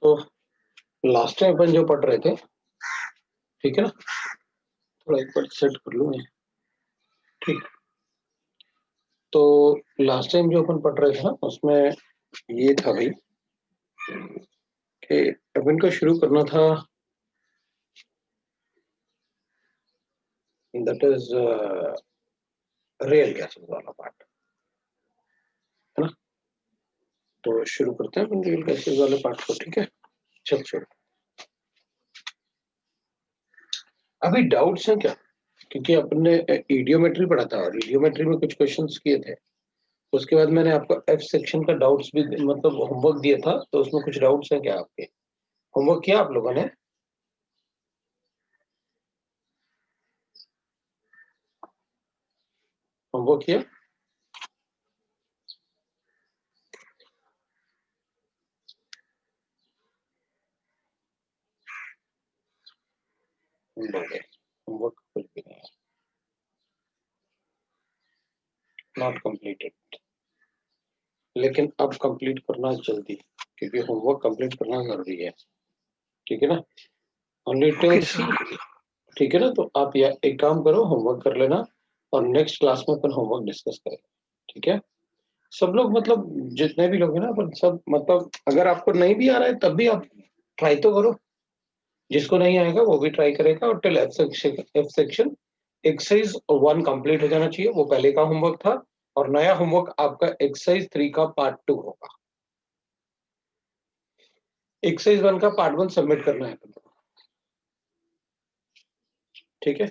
तो last time अपन जो पढ़ रहे थे, ठीक है ना, थोड़ा एक बार सेट कर लूँ मैं। ठीक, तो लास्ट टाइम जो अपन पढ़ रहे थे ना, उसमें ये था भाई कि अपन को शुरू करना था, दैट इज रियल गैसेस वाला पार्ट, है ना। तो शुरू करते हैं अपन रियल गैसेस वाले पार्ट को, ठीक है। चल शुरू। अभी डाउट्स हैं क्या? क्योंकि अपन ने इडियोमेट्री पढ़ा था और इडियोमेट्री में कुछ क्वेश्चंस किए थे। उसके बाद मैंने आपको एफ सेक्शन का डाउट्स भी मतलब होमवर्क दिया था, तो उसमें कुछ डाउट्स हैं क्या आपके? होमवर्क किया आप लोगों ने? होमवर्क किया? होमवर्क कुछ भी नहीं है, नॉट कंप्लीटेड। लेकिन अब कंप्लीट करना जल्दी, क्योंकि होमवर्क कंप्लीट करना जरूरी है, ठीक है ना। ओनली टिल सी, ठीक है ना। तो आप या एक काम करो, होमवर्क कर लेना और नेक्स्ट क्लास में अपन होमवर्क डिस्कस करेंगे, ठीक है। सब लोग मतलब जितने भी लोग हैं ना, अपन सब मतलब अगर आपको नहीं भी आ रहा है तब भी आप ट्राई तो करो। जिसको नहीं आएगा वो भी ट्राई करेगा। और till F section exercise 1 complete हो जाना चाहिए, वो पहले का होमवर्क था। और नया होमवर्क आपका एक्सरसाइज 3 का पार्ट 2 होगा। एक्सरसाइज 1 का पार्ट 1 सबमिट करना है, ठीक है।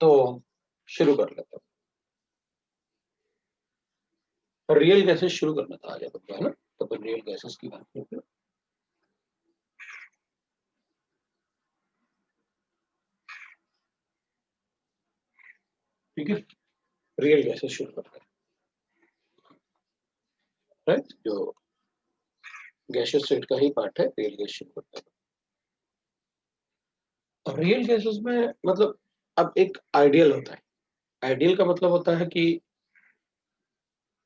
तो शुरू कर लेते हैं। रियल गैसेस शुरू करना था आज अपन को, है ना। तो अपन रियल गैसेस की बात करते हैं, ठीक है। रियल गैसेस शुरू करते हैं, राइट। जो गैसियस स्टेट का ही पार्ट है, रियल गैस शुरू करते हैं। रियल गैसेस में मतलब अब एक आइडियल होता है। आइडियल का मतलब होता है कि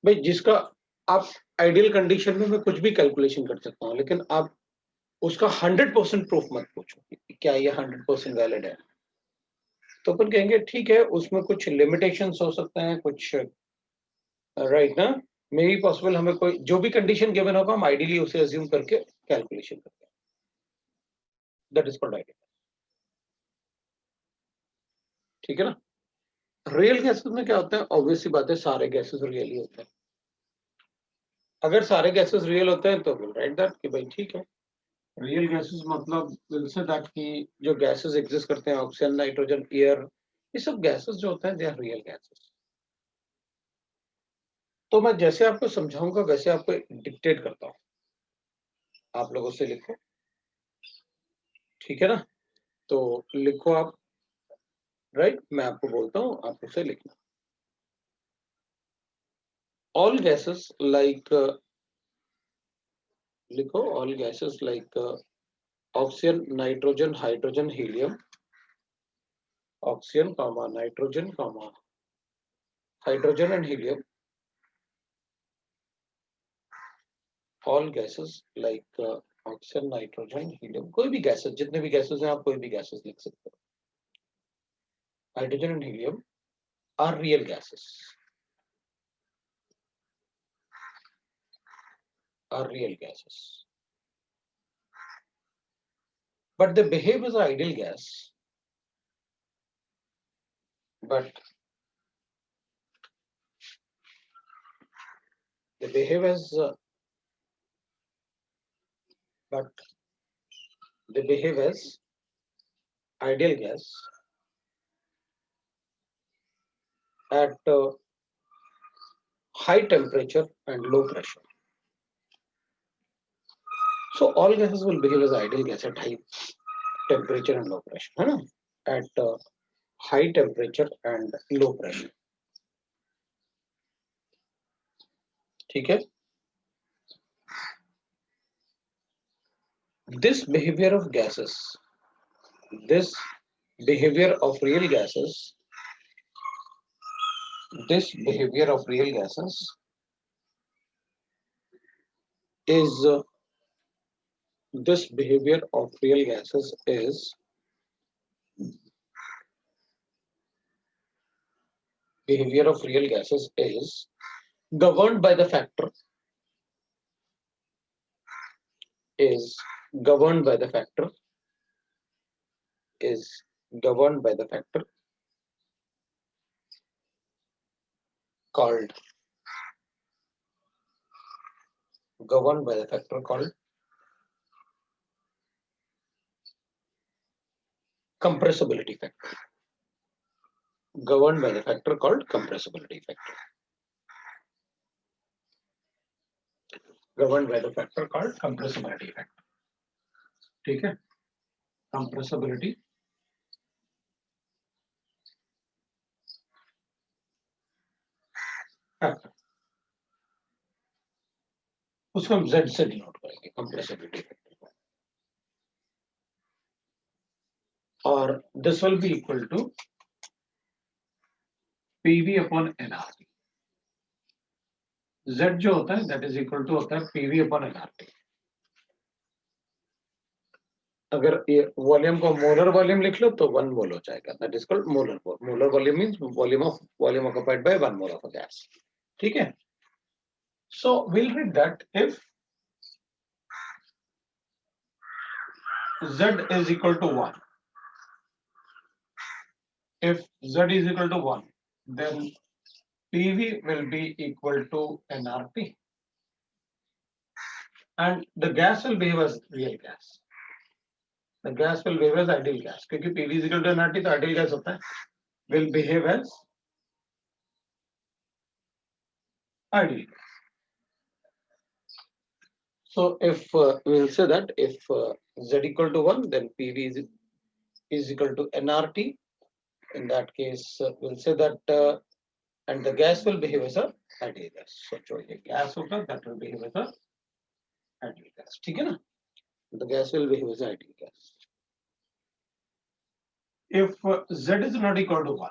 भाई जिसका आप आइडियल कंडीशन में मैं कुछ भी कैलकुलेशन कर सकता हूँ, लेकिन आप उसका 100% प्रूफ मत पूछो कि क्या ये 100% वैलिड है। तो अपन कहेंगे ठीक है, उसमें कुछ लिमिटेशंस हो सकते हैं, कुछ राइट ना। मे बी पॉसिबल, हमें कोई जो भी कंडीशन गिवन होगा हम आइडियली उसे अज्यूम करके कैलकुलेशन करते हैं। दैट इज कॉल्ड आइडियल, ठीक है ना। रियल गैसेस में क्या होता है? ऑब्वियस सी बात है, सारे गैसेस रियल ही होते हैं। अगर सारे गैसेस रियल होते हैं तो विल राइट दैट कि भाई ठीक है, रियल गैसेस मतलब विल से दैट कि जो गैसेस एग्जिस्ट करते हैं, ऑक्सीजन, नाइट्रोजन, एयर, ये सब गैसेस जो होते हैं दे आर रियल गैसेस। तो मैं जैसे आपको समझाऊंगा वैसे आपको डिक्टेट करता हूँ, आप लोगों से लिखो, ठीक है ना। तो लिखो आप, राइट। मैं आपको बोलता हूँ, आप उसे लिखना। ऑल गैसेस लाइक, लिखो all gases like oxygen, nitrogen, hydrogen, helium, oxygen comma nitrogen comma hydrogen and helium, all gases like oxygen, nitrogen, helium, कोई भी गैसेस, जितने भी गैसेस हैं आप कोई भी गैसेस लिख सकते हो, hydrogen and helium are real gases, are real gases, but they behave as an ideal gas, but they behave as but they behave as ideal gas at high temperature and low pressure. So all gases will behave as ideal gas at high temperature and low pressure, है ना? At high temperature and low pressure, ठीक है। This behavior of gases, this behavior of real gases, this behavior of real gases is this behavior of real gases is governed by the factor is governed by the factor is governed by the factor called compressibility factor. Governed by the factor called compressibility factor. Governed by the factor called compressibility factor. ठीक है? Compressibility factor. उसको हम Z से denote करेंगे compressibility factor. और this will be equal to PV upon nRT. Z जो होता है that is equal to होता है PV upon nRT. अगर ये वॉल्यूम को मोलर वॉल्यूम लिख लो तो 1 मोल हो जाएगा. That is called molar volume. Molar volume means volume occupied by 1 mole of a gas. ठीक है? So we'll read that if Z is equal to 1. If Z is equal to 1, then PV will be equal to nRT. And the gas will behave as real gas. The gas will behave as ideal gas. क्योंकि PV is equal to nRT तो ideal gas होता है. Will behave as ideal gas. So if we'll say that if Z equal to 1, then PV is equal to nRT. In that case, we'll say that and the gas will behave as a ideal gas. So जो ये gas होगा that will behave as a ideal gas. ठीक है ना? The gas will behave as ideal gas. If Z is not equal to 1,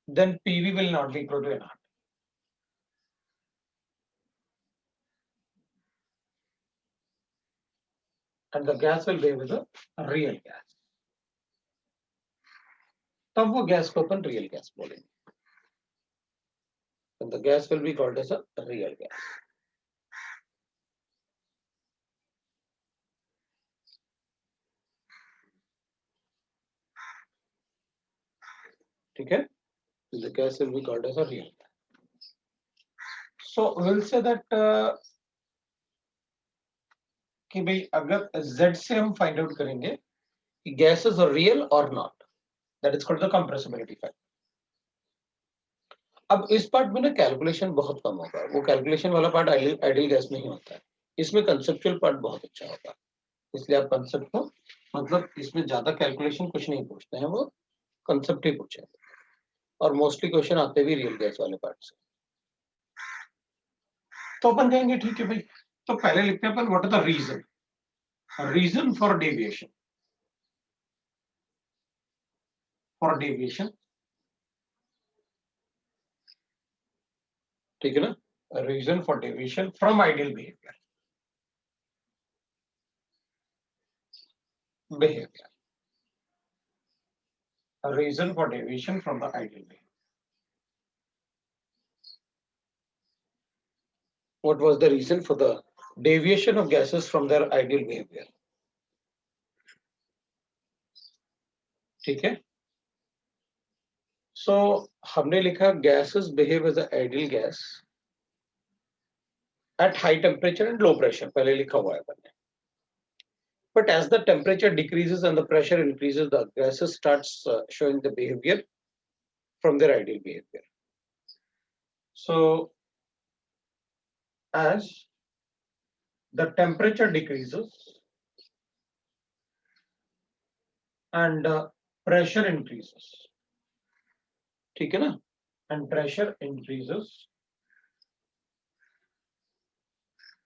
then PV will not be equal to nRT. And the gas will behave as a real gas. तब वो gas को अपन real gas बोलेंगे. And the gas will be called as a real gas. ठीक है? The gas will be called as a real gas. So we'll say that कि भाई अगर Z से हम find out करेंगे कि gases are real or not. That is called the compressibility factor. अब इस पार्ट में ना कैलकुलेशन बहुत कम होगा. वो कैलकुलेशन वाला पार्ट आइडियल गैस नहीं होता है. इसमें कंसेप्चुअल पार्ट बहुत अच्छा होगा. इसलिए आप कंसेप्ट को मतलब इसमें ज्यादा कैलकुलेशन कुछ नहीं पूछते हैं, वो कंसेप्ट ही पूछे. और मोस्टली क्वेश्चन आते भी रियल गैस वाले पार्ट से. तो अपन कहेंगे ठीक है भाई, तो पहले लिखते हैं अपन what is the reason for deviation. ठीक है ना? Reason for deviation from ideal behaviour. A reason for deviation from the ideal behavior. What was the reason for the deviation of gases from their ideal behavior? ठीक है? So हमने लिखा gases behave as an ideal gas at high temperature and low pressure. पहले लिखा हुआ है मैंने. But as the temperature decreases and the pressure increases, the gases starts showing the behavior from their ideal behavior. So as the temperature decreases and pressure increases, ठीक है ना? And pressure increases,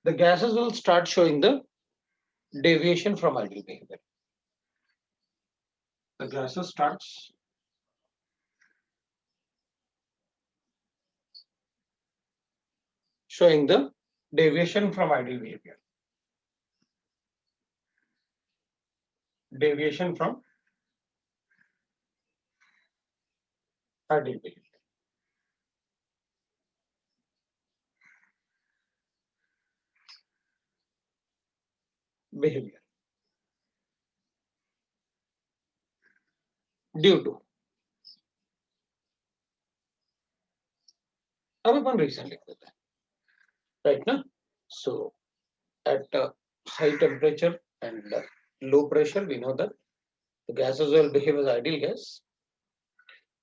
the gases will start showing the deviation from ideal behavior. The gases starts showing the deviation from ideal behavior. Deviation from ideal behavior. Behavior. Due to. अब अपन reason लिख देते हैं, right ना? So at high temperature and low pressure, we know that the gases will behave as ideal gas.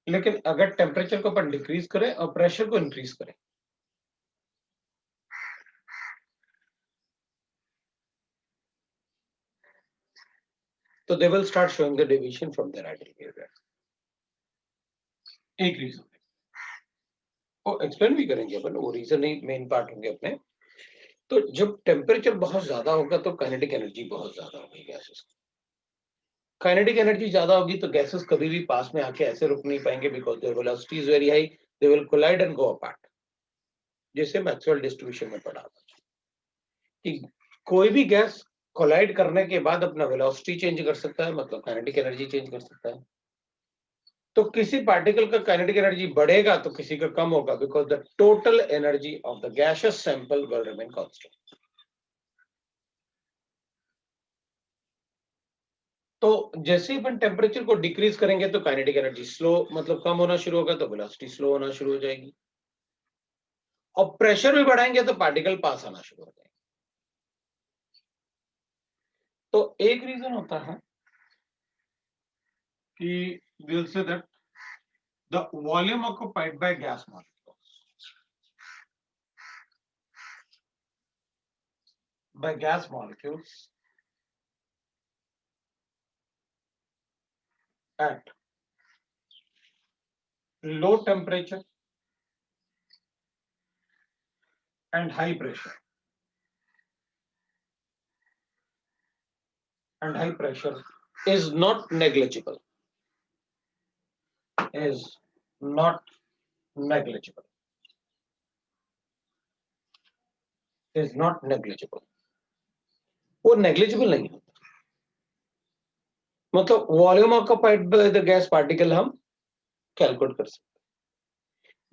लेकिन अगर temperature को अपन decrease करें और प्रेशर को इंक्रीज करें, तो they will start showing the deviation from their ideal behavior. एक reason वो एक्सप्लेन भी करेंगे अपन, वो रीजन ही मेन पार्ट होंगे अपने। तो जब टेम्परेचर बहुत ज्यादा होगा तो काइनेटिक एनर्जी बहुत ज्यादा होगी गैसेस की। काइनेटिक एनर्जी ज्यादा होगी तो गैसेस कभी भी पास में आके ऐसे रुक नहीं पाएंगे, because their velocity is very high, they will collide and go apart. जैसे मैक्सवेल डिस्ट्रीब्यूशन में पढ़ा था कि कोई भी गैस कोलाइड करने के बाद अपना वेलोसिटी चेंज कर सकता है, मतलब काइनेटिक एनर्जी चेंज कर सकता है। तो किसी पार्टिकल का काइनेटिक एनर्जी बढ़ेगा तो किसी का कम होगा, because the total energy of the gaseous sample will remain constant. तो जैसे ही अपन टेम्परेचर को डिक्रीज करेंगे तो काइनेटिक एनर्जी स्लो, मतलब कम होना शुरू होगा, तो वेलोसिटी स्लो होना शुरू हो जाएगी। और प्रेशर भी बढ़ाएंगे तो पार्टिकल पास आना शुरू हो जाएंगे। तो एक रीजन होता है कि we'll say that the volume occupied by gas molecules at low temperature and high pressure is not negligible. Is not negligible. Is not negligible. वो negligible नहीं होता, मतलब volume occupied by the gas particle हम calculate कर सकते हैं,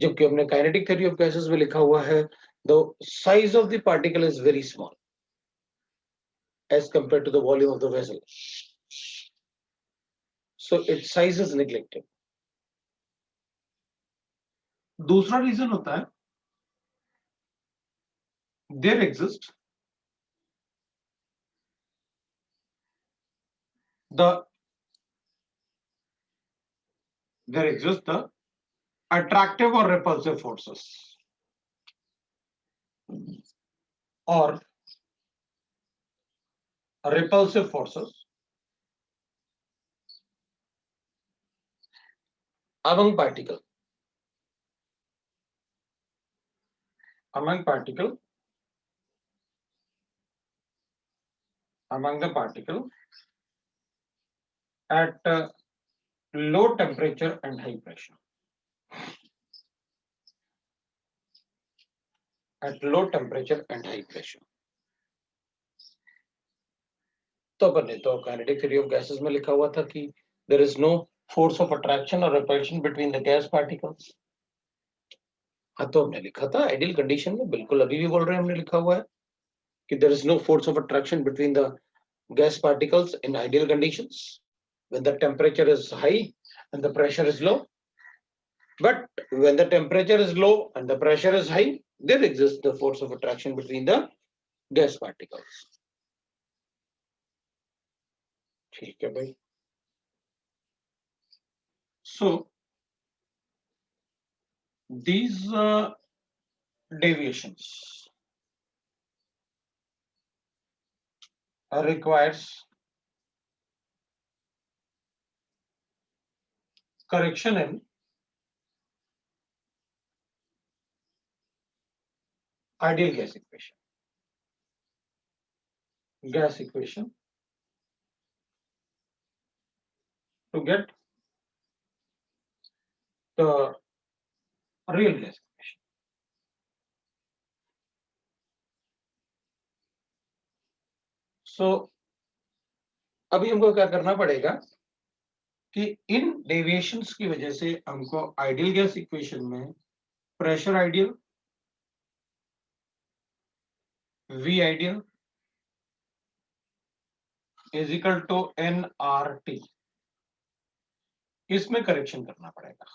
जबकि हमने काइनेटिक थ्योरी ऑफ गैसेस में लिखा हुआ है the size of the particle is very small as compared to the volume of the vessel, so its size is neglected. दूसरा रीजन होता है there exists the attractive or repulsive forces or repulsive forces among particle among the particle at low temperature and high pressure. At low temperature and high pressure. तो अपन ने तो kinetic theory of gases में लिखा हुआ था कि there is no force of attraction or repulsion between the gas particles. हाँ, तो हमने लिखा था आइडियल कंडीशन में, बिल्कुल अभी भी बोल रहे हैं, हमने लिखा हुआ है कि there is no force of attraction between the gas particles in ideal conditions when the temperature is high and the pressure is low. But when the temperature is low and the pressure is high, there exists the force of attraction between the gas particles. ठीक है भाई. So these deviations requires correction in ideal gas equation. Gas equation to get the real gas equation. सो अभी हमको क्या करना पड़ेगा कि इन deviations की वजह से हमको आइडियल गैस इक्वेशन में pressure ideal, V ideal is equal to nRT, इसमें करेक्शन करना पड़ेगा।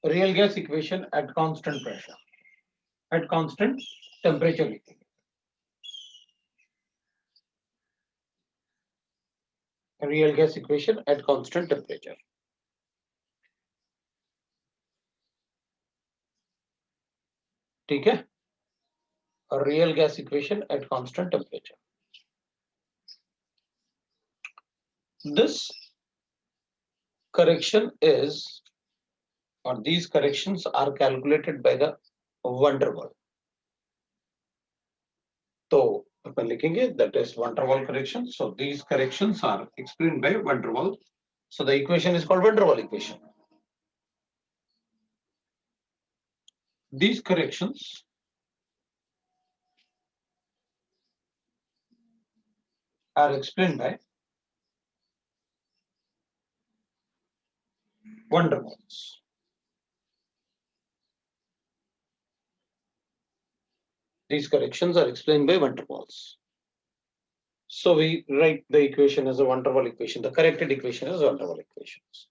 Real gas equation at constant pressure, at constant temperature लिखेंगे। Real gas equation at constant temperature, ठीक है, और real gas equation at constant temperature. This correction is, or these corrections are calculated by the van der Waal. तो अपन लिखेंगे that is van der Waal correction. So these corrections are explained by van der Waal. So the equation is called van der Waal equation. These corrections are explained by van der Waals. These corrections are explained by van der Waals. So we write the equation as a van der Waal equation. The corrected equation is van der Waal equations.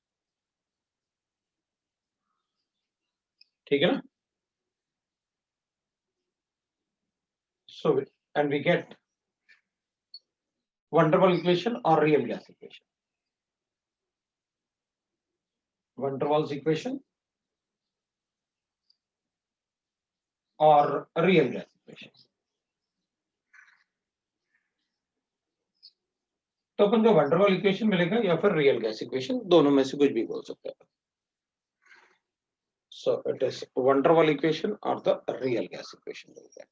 ठीक है ना? So and we get van der Waal equation or real gas equation. Van der Waals equation or real gas equation. तो अपन को van der Waal equation मिलेगा या फिर real gas equation, दोनों में से कुछ भी बोल सकते हैं। So it is van der Waal equation or the real gas equation मिलेगा।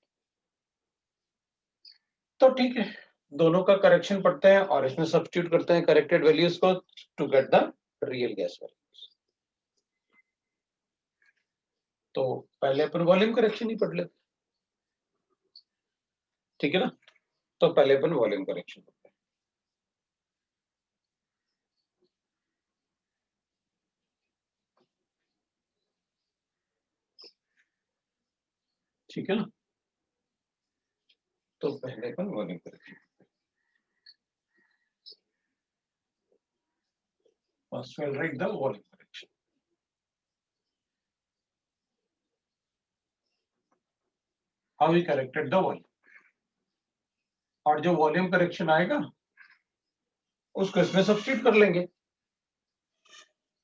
तो ठीक है, दोनों का करेक्शन पढ़ते हैं और इसमें सब्स्टिट्यूट करते हैं करेक्टेड वैल्यूज को to get the real gas values. तो पहले अपन वॉल्यूम करेक्शन ही पढ़ लेते, ठीक है ना? तो पहले अपन वॉल्यूम करेक्शन पढ़ते हैं, ठीक है ना? तो पहले upon volume correction, first we'll write the volume correction. How we corrected the volume, और जो वॉल्यूम करेक्शन आएगा उसको इसमें सब्स्टिट्यूट कर लेंगे,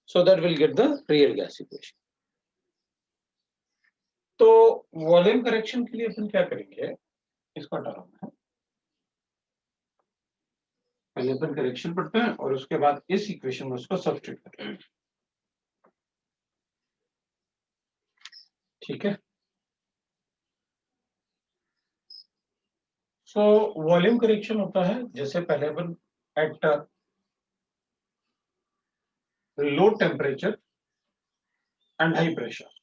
so that we'll get the real gas equation. तो वॉल्यूम करेक्शन के लिए अपन क्या करेंगे, इसका टर्म है, पहले अपन करेक्शन पढ़ते हैं और उसके बाद इस इक्वेशन में उसको सब्स्टिट्यूट करते हैं, ठीक है? सो वॉल्यूम करेक्शन होता है जैसे पहले अपन at low temperature and high pressure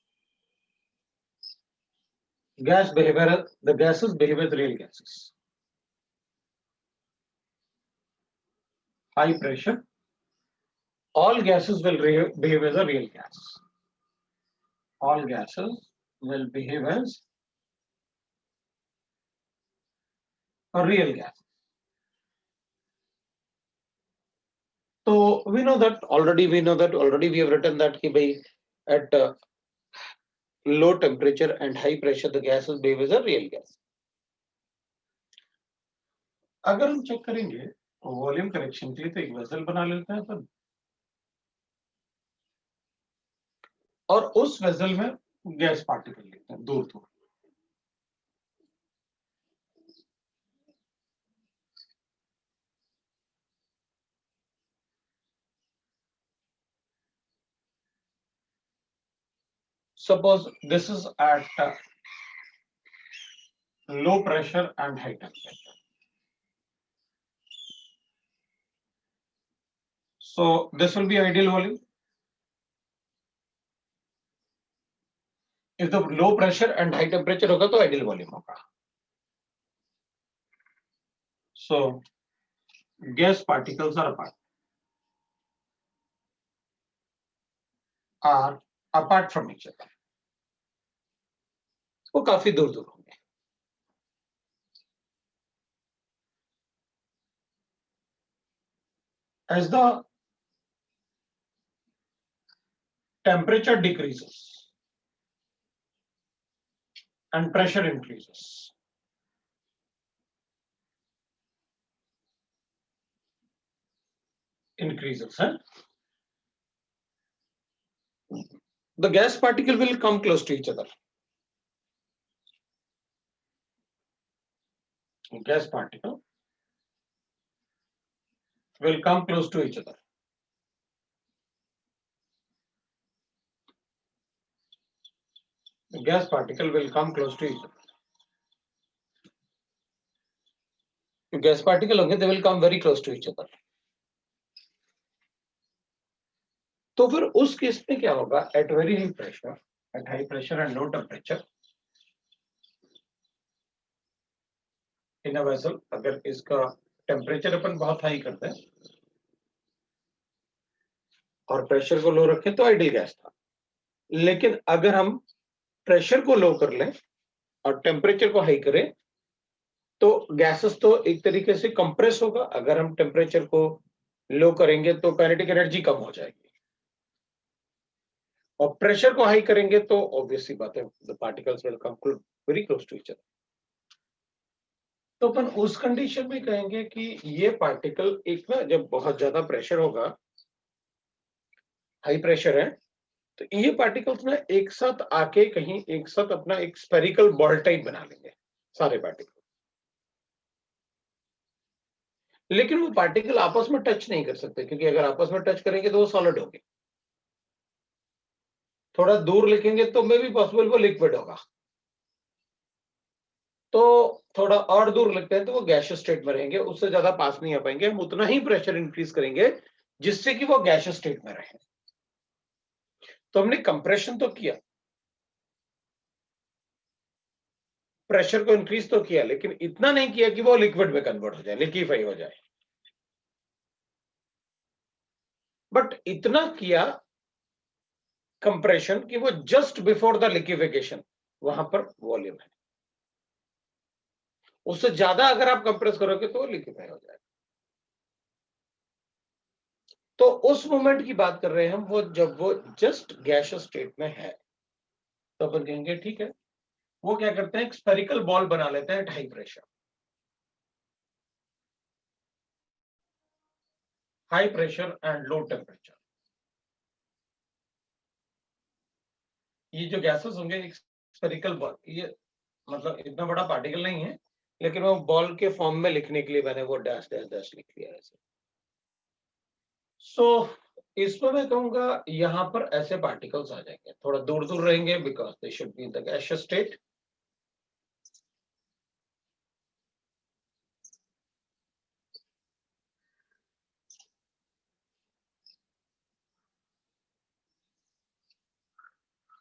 gas behavior, the gases behave as real gases. High pressure, all gases will behave as a real gas. All gases will behave as a real gas. So we know that already. We have written that कि भाई at low temperature and high pressure the gases behave as a real gas. अगर हम check करेंगे volume correction के लिए तो एक vessel बना लेते हैं अपन, और उस वेसल में गैस पार्टिकल लेते हैं दूर दूर, suppose this is at low pressure and high temperature. So this will be ideal volume. If the low pressure and high temperature होगा तो ideal volume होगा, So gas particles are apart from each other. वो काफी दूर दूर होंगे. As the temperature decreases and pressure increases, huh? The gas particle will come close to each other. Gas particle will come close to each other. The gas particle will come close to each other. The gas particle होंगे, they will come very close to each other. तो फिर उस case में क्या होगा? At very high pressure, at high pressure and low temperature, in a vessel, अगर इसका temperature अपन बहुत हाई करते हैं और प्रेशर को लो रखें तो आइडियल गैस था. लेकिन अगर हम प्रेशर को लो कर लें और टेम्परेचर को हाई करें तो गैसेस तो एक तरीके से कंप्रेस होगा. अगर हम टेम्परेचर को लो करेंगे तो काइनेटिक एनर्जी कम हो जाएगी और प्रेशर को हाई करेंगे तो ऑब्वियसली बात है, the particles will come very close to each other. तो अपन उस कंडीशन में कहेंगे कि ये पार्टिकल एक ना, जब बहुत ज्यादा प्रेशर होगा, हाई प्रेशर है, तो ये पार्टिकल्स ना एक साथ आके कहीं एक साथ अपना एक स्फेरिकल बॉल टाइप बना लेंगे सारे पार्टिकल. लेकिन वो पार्टिकल आपस में टच नहीं कर सकते, क्योंकि अगर आपस में टच करेंगे तो वो सॉलिड होंगे. थोड़ा दूर लिखेंगे तो मे भी पॉसिबल वो लिक्विड होगा. तो थोड़ा और दूर लिखते हैं तो वो गैसियस स्टेट में रहेंगे, उससे ज्यादा पास नहीं आ पाएंगे. हम उतना ही प्रेशर इंक्रीज करेंगे जिससे कि वो गैसियस स्टेट में रहे. तो हमने कंप्रेशन तो किया, प्रेशर को इंक्रीज तो किया, लेकिन इतना नहीं किया कि वो लिक्विड में कन्वर्ट हो जाए, लिक्विफाई हो जाए. बट इतना किया कंप्रेशन कि वो जस्ट बिफोर द लिक्विफिकेशन वहां पर वॉल्यूम है. उससे ज्यादा अगर आप कंप्रेस करोगे तो लिक्विफाई हो जाएगा. तो उस मोमेंट की बात कर रहे हैं हम, वो जब वो जस्ट गैसियस स्टेट में है तो अपन कहेंगे ठीक है. वो क्या करते हैं, एक स्फेरिकल बॉल बना लेते हैं eight high pressure. High pressure and low temperature. ये जो गैसेस होंगे एक स्फेरिकल बॉल, ये मतलब इतना बड़ा पार्टिकल नहीं है, लेकिन वो बॉल के फॉर्म में लिखने के लिए मैंने वो डैश डैश डैश लिख दिया ऐसे. सो इसमें मैं कहूंगा यहां पर ऐसे पार्टिकल्स आ जाएंगे, थोड़ा दूर दूर रहेंगे, because they should be in the gaseous state.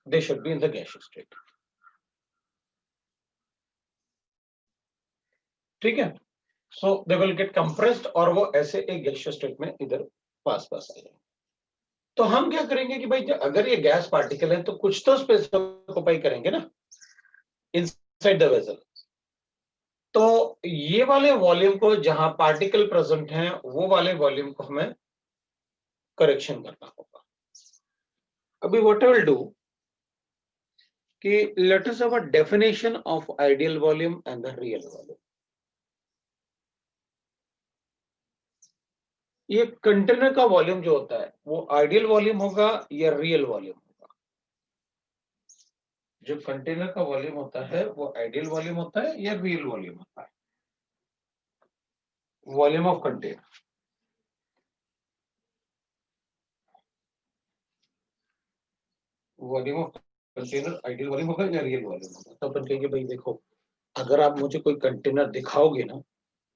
They should be in the gaseous state. ठीक है. So they will get compressed और वो ऐसे एक gaseous state में इधर पास पास आ जाएंगे. तो हम क्या करेंगे कि भाई अगर ये गैस पार्टिकल है तो कुछ तो स्पेस ऑक्युपाई करेंगे ना इनसाइड द वेसल. तो ये वाले वॉल्यूम को, जहां पार्टिकल प्रेजेंट हैं, वो वाले वॉल्यूम को हमें करेक्शन करना होगा. अभी व्हाट आई विल डू कि let us have a definition of ideal volume and the real volume. ये कंटेनर का वॉल्यूम जो होता है वो आइडियल वॉल्यूम होगा या रियल वॉल्यूम होगा? जो कंटेनर का वॉल्यूम होता है वो आइडियल वॉल्यूम होता है या रियल वॉल्यूम होता है? Volume of container, volume of container ideal volume होगा या रियल वॉल्यूम होगा? तो अपन कहेंगे भाई देखो, अगर आप मुझे कोई कंटेनर दिखाओगे ना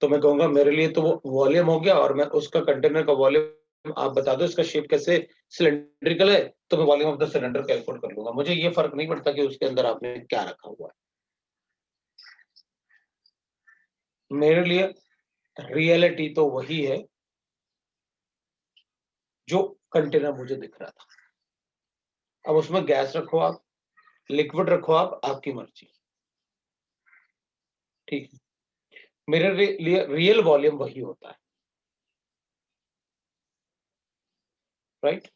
तो मैं कहूंगा मेरे लिए तो वो वॉल्यूम हो गया, और मैं उसका कंटेनर का वॉल्यूम आप बता दो इसका शेप कैसे सिलेंड्रिकल है तो मैं volume of the cylinder calculate कर लूंगा. मुझे ये फर्क नहीं पड़ता कि उसके अंदर आपने क्या रखा हुआ है. मेरे लिए रियलिटी तो वही है जो कंटेनर मुझे दिख रहा था। अब उसमें गैस रखो आप, लिक्विड रखो आप, आपकी मर्जी, ठीक है। मेरे लिए रियल वॉल्यूम वही होता है, राइट।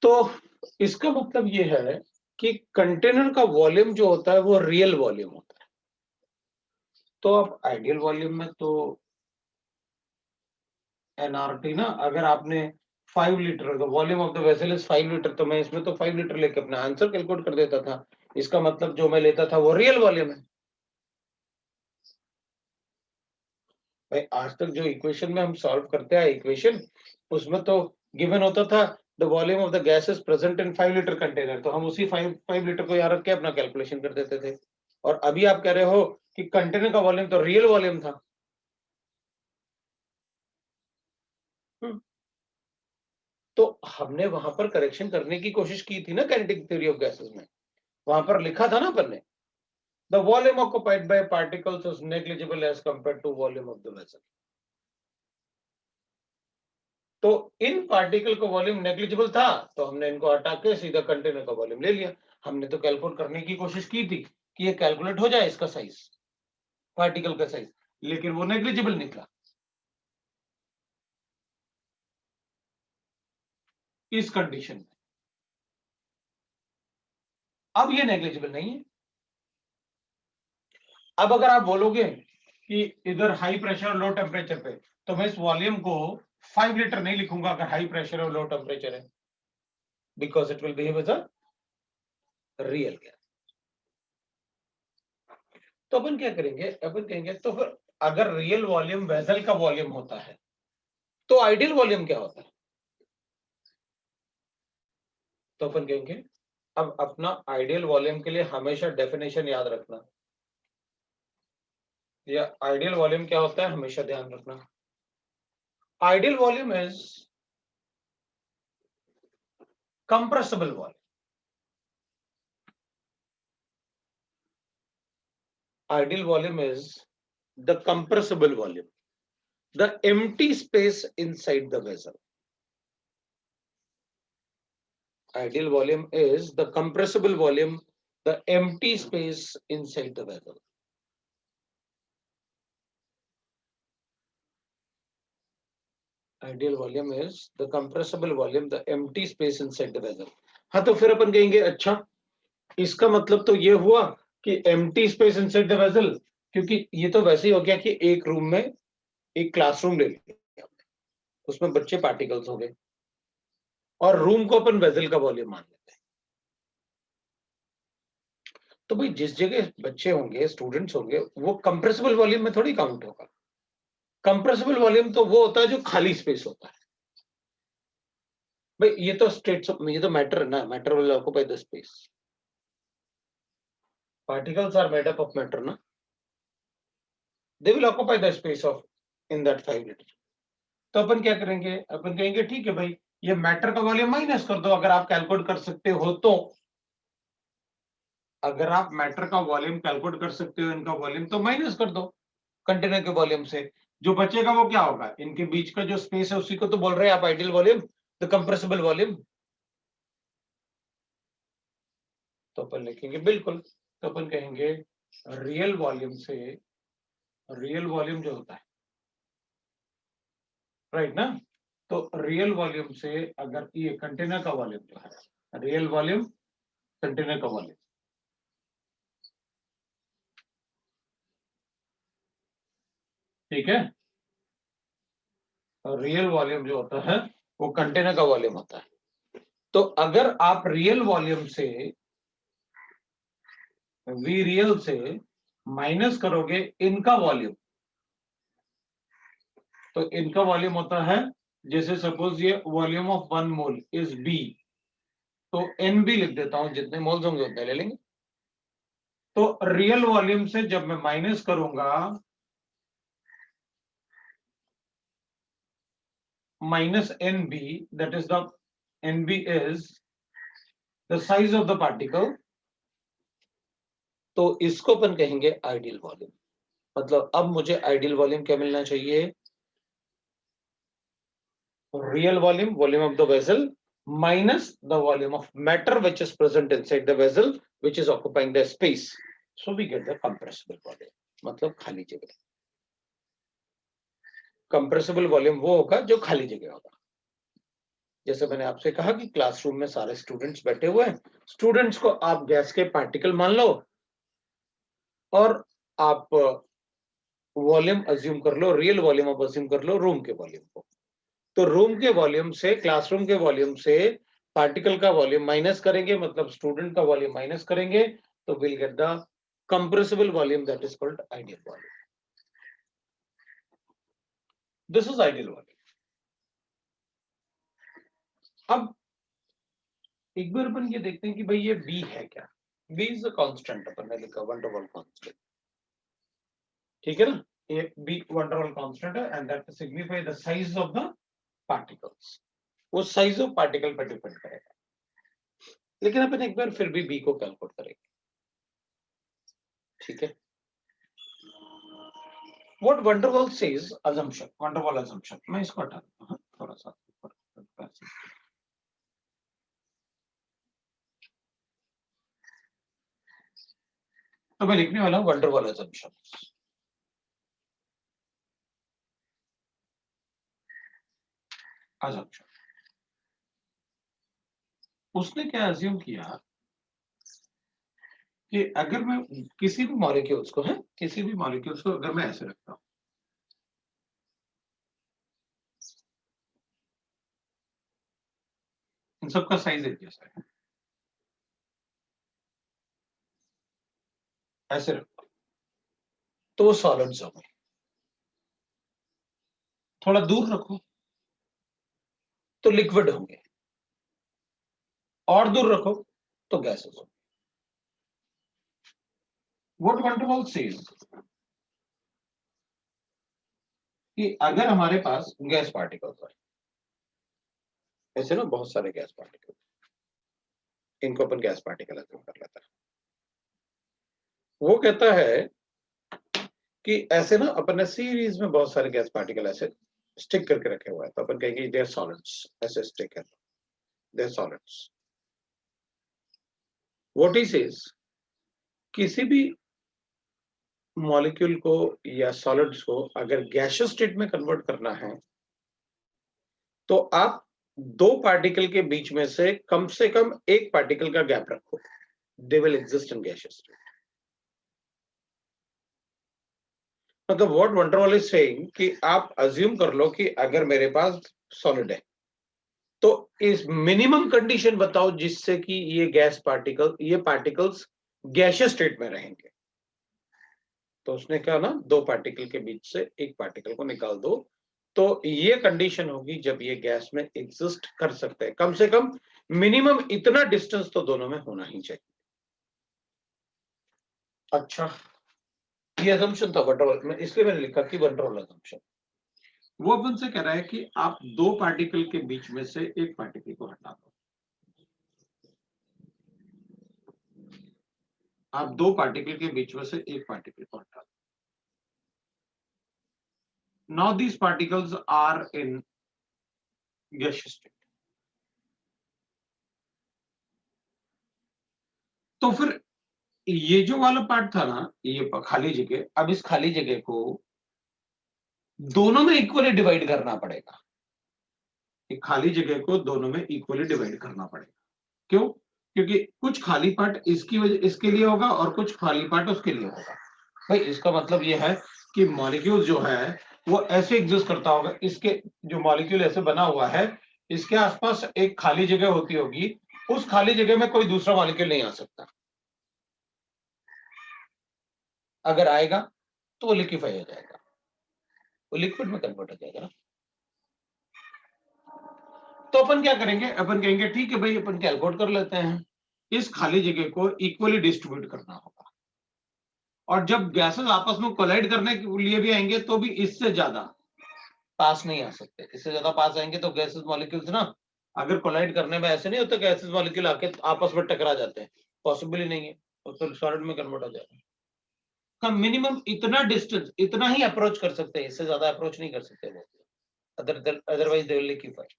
तो इसका मतलब ये है कि कंटेनर का वॉल्यूम जो होता है वो रियल वॉल्यूम होता है। तो आप आइडियल वॉल्यूम में तो एनआरटी ना, अगर आपने 5 litre, the volume of the vessel is 5 litre, तो मैं इसमें तो 5 लीटर लेके अपना आंसर कैलकुलेट कर देता था। इसका मतलब जो मैं लेता था वो रियल वॉल्यूम है। भाई आज तक जो इक्वेशन में हम सॉल्व करते हैं इक्वेशन, उसमें तो गिवन होता था the volume of the gas is present in 5 litre container, तो हम उसी 5 लीटर को याद रख के अपना कैलकुलेशन कर देते थे। और अभी आप कह रहे हो कि कंटेनर का वॉल्यूम तो रियल वॉल्यूम था। तो हमने वहां पर करेक्शन करने की कोशिश की थी ना काइनेटिक थ्योरी ऑफ गैसेस में, वहां पर लिखा था ना अपन ने, the volume occupied by particles is negligible as compared to volume of the vessel. तो इन पार्टिकल का वॉल्यूम नेग्लिजिबल था, तो हमने इनको हटा के सीधा कंटेनर का वॉल्यूम ले लिया। हमने तो कैलकुलेट करने की कोशिश की थी कि ये कैलकुलेट हो जाए इसका साइज, पार्टिकल का साइज, लेकिन वो नेग्लिजिबल निकला इस कंडीशन में। अब ये नेग्लिजिबल नहीं है। अब अगर आप बोलोगे कि इधर हाई प्रेशर और लो टेम्परेचर पे, तो मैं इस वॉल्यूम को 5 लीटर नहीं लिखूंगा अगर हाई प्रेशर और लो टेम्परेचर है, because it will behave as a real gas. तो अपन क्या करेंगे, अपन कहेंगे तो फिर अगर रियल वॉल्यूम वेसल का वॉल्यूम होता है तो आइडियल वॉल्यूम क्या होता है। तो अपन कहेंगे अब अपना आइडियल वॉल्यूम के लिए हमेशा डेफिनेशन याद रखना, या आइडियल वॉल्यूम क्या होता है हमेशा ध्यान रखना। Ideal volume is compressible volume. Ideal volume is the compressible volume, the empty space inside the vessel. Ideal volume is the compressible volume, the empty space inside the vessel. Ideal volume is the compressible volume, the empty space inside the vessel. हाँ, तो फिर अपन कहेंगे अच्छा इसका मतलब तो ये हुआ कि empty space inside the vessel, क्योंकि ये तो वैसे ही हो गया कि एक रूम में एक क्लासरूम ले लिया, उसमें बच्चे पार्टिकल्स हो गए और रूम को अपन वेसल का वॉल्यूम मान लेते हैं। तो भाई जिस जगह बच्चे होंगे, स्टूडेंट्स होंगे, वो कंप्रेसिबल वॉल्यूम में थोड़ी काउंट होगा। कंप्रेसिबल वॉल्यूम तो वो होता है जो खाली स्पेस होता है। भाई ये तो स्टेट्स ऑफ, ये तो मैटर है ना, matter will occupy the space, particles are made up of matter ना, they will occupy the space of in that 5 liter। तो अपन क्या करेंगे, अपन कहेंगे ठीक है भाई ये मैटर का वॉल्यूम माइनस कर दो, अगर आप कैलकुलेट कर सकते हो तो। अगर आप मैटर का वॉल्यूम कैलकुलेट कर सकते हो, इनका वॉल्यूम तो माइनस कर दो कंटेनर के वॉल्यूम से। जो बचेगा वो क्या होगा, इनके बीच का जो स्पेस है उसी को तो बोल रहे हैं आप ideal volume, the compressible volume. तो अपन लिखेंगे बिल्कुल, तो अपन कहेंगे रियल वॉल्यूम से, रियल वॉल्यूम जो होता है, राइट ना, तो रियल वॉल्यूम से अगर ये कंटेनर का वॉल्यूम जो है, रियल वॉल्यूम कंटेनर का वॉल्यूम, ठीक है, और रियल वॉल्यूम जो होता है वो कंटेनर का वॉल्यूम होता है। तो अगर आप रियल वॉल्यूम से, वी रियल से माइनस करोगे इनका वॉल्यूम, तो इनका वॉल्यूम होता है, जैसे सपोज ये volume of 1 mole is B, तो एन बी लिख देता हूं, जितने मोल्स होंगे उतने ले लेंगे। तो रियल वॉल्यूम से जब मैं माइनस करूंगा minus NB, that is the NB is the size of the particle, तो इसको अपन कहेंगे आइडियल वॉल्यूम। मतलब अब मुझे आइडियल वॉल्यूम क्या मिलना चाहिए, real volume, volume of the vessel minus the volume of matter which is present inside the vessel which is occupying the space, so we get the compressible volume, मतलब खाली जगह। Compressible volume वो होगा जो खाली जगह होगा। जैसे मैंने आपसे कहा कि क्लासरूम में सारे स्टूडेंट्स बैठे हुए हैं, स्टूडेंट्स को आप गैस के पार्टिकल मान लो और आप वॉल्यूम अज्यूम कर लो, रियल वॉल्यूम आप अज्यूम कर लो रूम के वॉल्यूम को। तो रूम के वॉल्यूम से, क्लासरूम के वॉल्यूम से पार्टिकल का वॉल्यूम माइनस करेंगे, मतलब स्टूडेंट का वॉल्यूम माइनस करेंगे, तो will get the compressible volume that is called ideal volume. This is ideal volume. अब एक बार अपन ये देखते हैं कि भाई ये V है क्या। V इज अ कांस्टेंट, अपन ने लिखा वन डबल कांस्टेंट, ठीक है ना। ये B वन डबल कांस्टेंट है and that signify the size of the particles. वो साइज ऑफ पार्टिकल पर डिपेंड करेगा, लेकिन अपन एक बार फिर भी B को कैलकुलेट करेंगे, ठीक है। What van der Waals says, assumption, van der Waals assumption, मैं इसको हटा देता हूँ थोड़ा सा ऊपर। तो मैं लिखने वाला हूँ van der Waals assumption। assumption उसने क्या अज्यूम किया कि अगर मैं किसी भी मॉलिक्यूल्स को अगर मैं ऐसे रखता हूँ, इन सबका साइज एक जैसा है, ऐसे रखता हूँ, तो वो सॉलिड्स होंगे। थोड़ा दूर रखो तो लिक्विड होंगे, और दूर रखो तो गैसेस होंगे। What van der Waals says कि अगर हमारे पास गैस पार्टिकल्स है, ऐसे ना बहुत सारे गैस पार्टिकल, इनको अपन गैस पार्टिकल अज्यूम कर लेता है। वो कहता है कि ऐसे ना अपन ने सीरीज में बहुत सारे गैस पार्टिकल ऐसे स्टिक करके रखे हुए हैं, तो अपन कहेंगे दे आर सॉलिड्स, ऐसे स्टिक है, they are solids. What he says, किसी भी मॉलिक्यूल को या सॉलिड्स को अगर गैसियस स्टेट में कन्वर्ट करना है, तो आप दो पार्टिकल के बीच में से कम एक पार्टिकल का गैप रखो, they will exist in gaseous state. मतलब what van der Waals is saying कि आप अज्यूम कर लो कि अगर मेरे पास सॉलिड है, तो इस मिनिमम कंडीशन बताओ जिससे कि ये पार्टिकल्स गैसियस स्टेट में रहेंगे। तो उसने कहा ना, दो पार्टिकल के बीच से एक पार्टिकल को निकाल दो, तो ये कंडीशन होगी जब ये गैस में एग्जिस्ट कर सकते हैं। कम से कम मिनिमम इतना डिस्टेंस तो दोनों में होना ही चाहिए। अच्छा, ये असम्पशन था van der Waals में, इसलिए मैंने लिखा कि van der Waals असम्पशन। वो अपन से कह रहा है कि आप दो पार्टिकल के बीच में से एक पार्टिकल को हटा दो, आप दो पार्टिकल के बीच में से एक पार्टिकल को हटा दो। Now these particles are in gaseous state. तो फिर ये जो वाला पार्ट था ना, ये खाली जगह, अब इस खाली जगह को दोनों में इक्वली डिवाइड करना पड़ेगा। एक खाली जगह को दोनों में इक्वली डिवाइड करना पड़ेगा। क्यों? क्योंकि कुछ खाली पार्ट इसके लिए होगा और कुछ खाली पार्ट उसके लिए होगा। भाई इसका मतलब ये है कि मॉलिक्यूल जो है वो ऐसे एग्जिस्ट करता होगा, इसके जो मॉलिक्यूल ऐसे बना हुआ है, इसके आसपास एक खाली जगह होती होगी, उस खाली जगह में कोई दूसरा मॉलिक्यूल नहीं आ सकता। अगर आएगा तो वो लिक्विफाई हो जाएगा, वो लिक्विड में कन्वर्ट हो जाएगा ना। तो अपन क्या करेंगे, अपन कहेंगे ठीक है भाई, अपन कैलकुलेट कर लेते हैं, इस खाली जगह को इक्वली डिस्ट्रीब्यूट करना होगा, और जब गैसेस आपस में कोलाइड करने के लिए भी आएंगे तो भी इससे ज्यादा पास नहीं आ सकते। इससे ज्यादा पास आएंगे तो गैसेस मॉलिक्यूल्स ना, अगर कोलाइड करने में ऐसे नहीं होता गैसेस मॉलिक्यूल आके आपस में टकरा जाते हैं, पॉसिबल ही नहीं है, तो फिर सॉलिड में कन्वर्ट हो जाएगा। का मिनिमम इतना डिस्टेंस, इतना ही अप्रोच कर सकते हैं, इससे ज्यादा अप्रोच नहीं कर सकते वो, otherwise they will liquefy.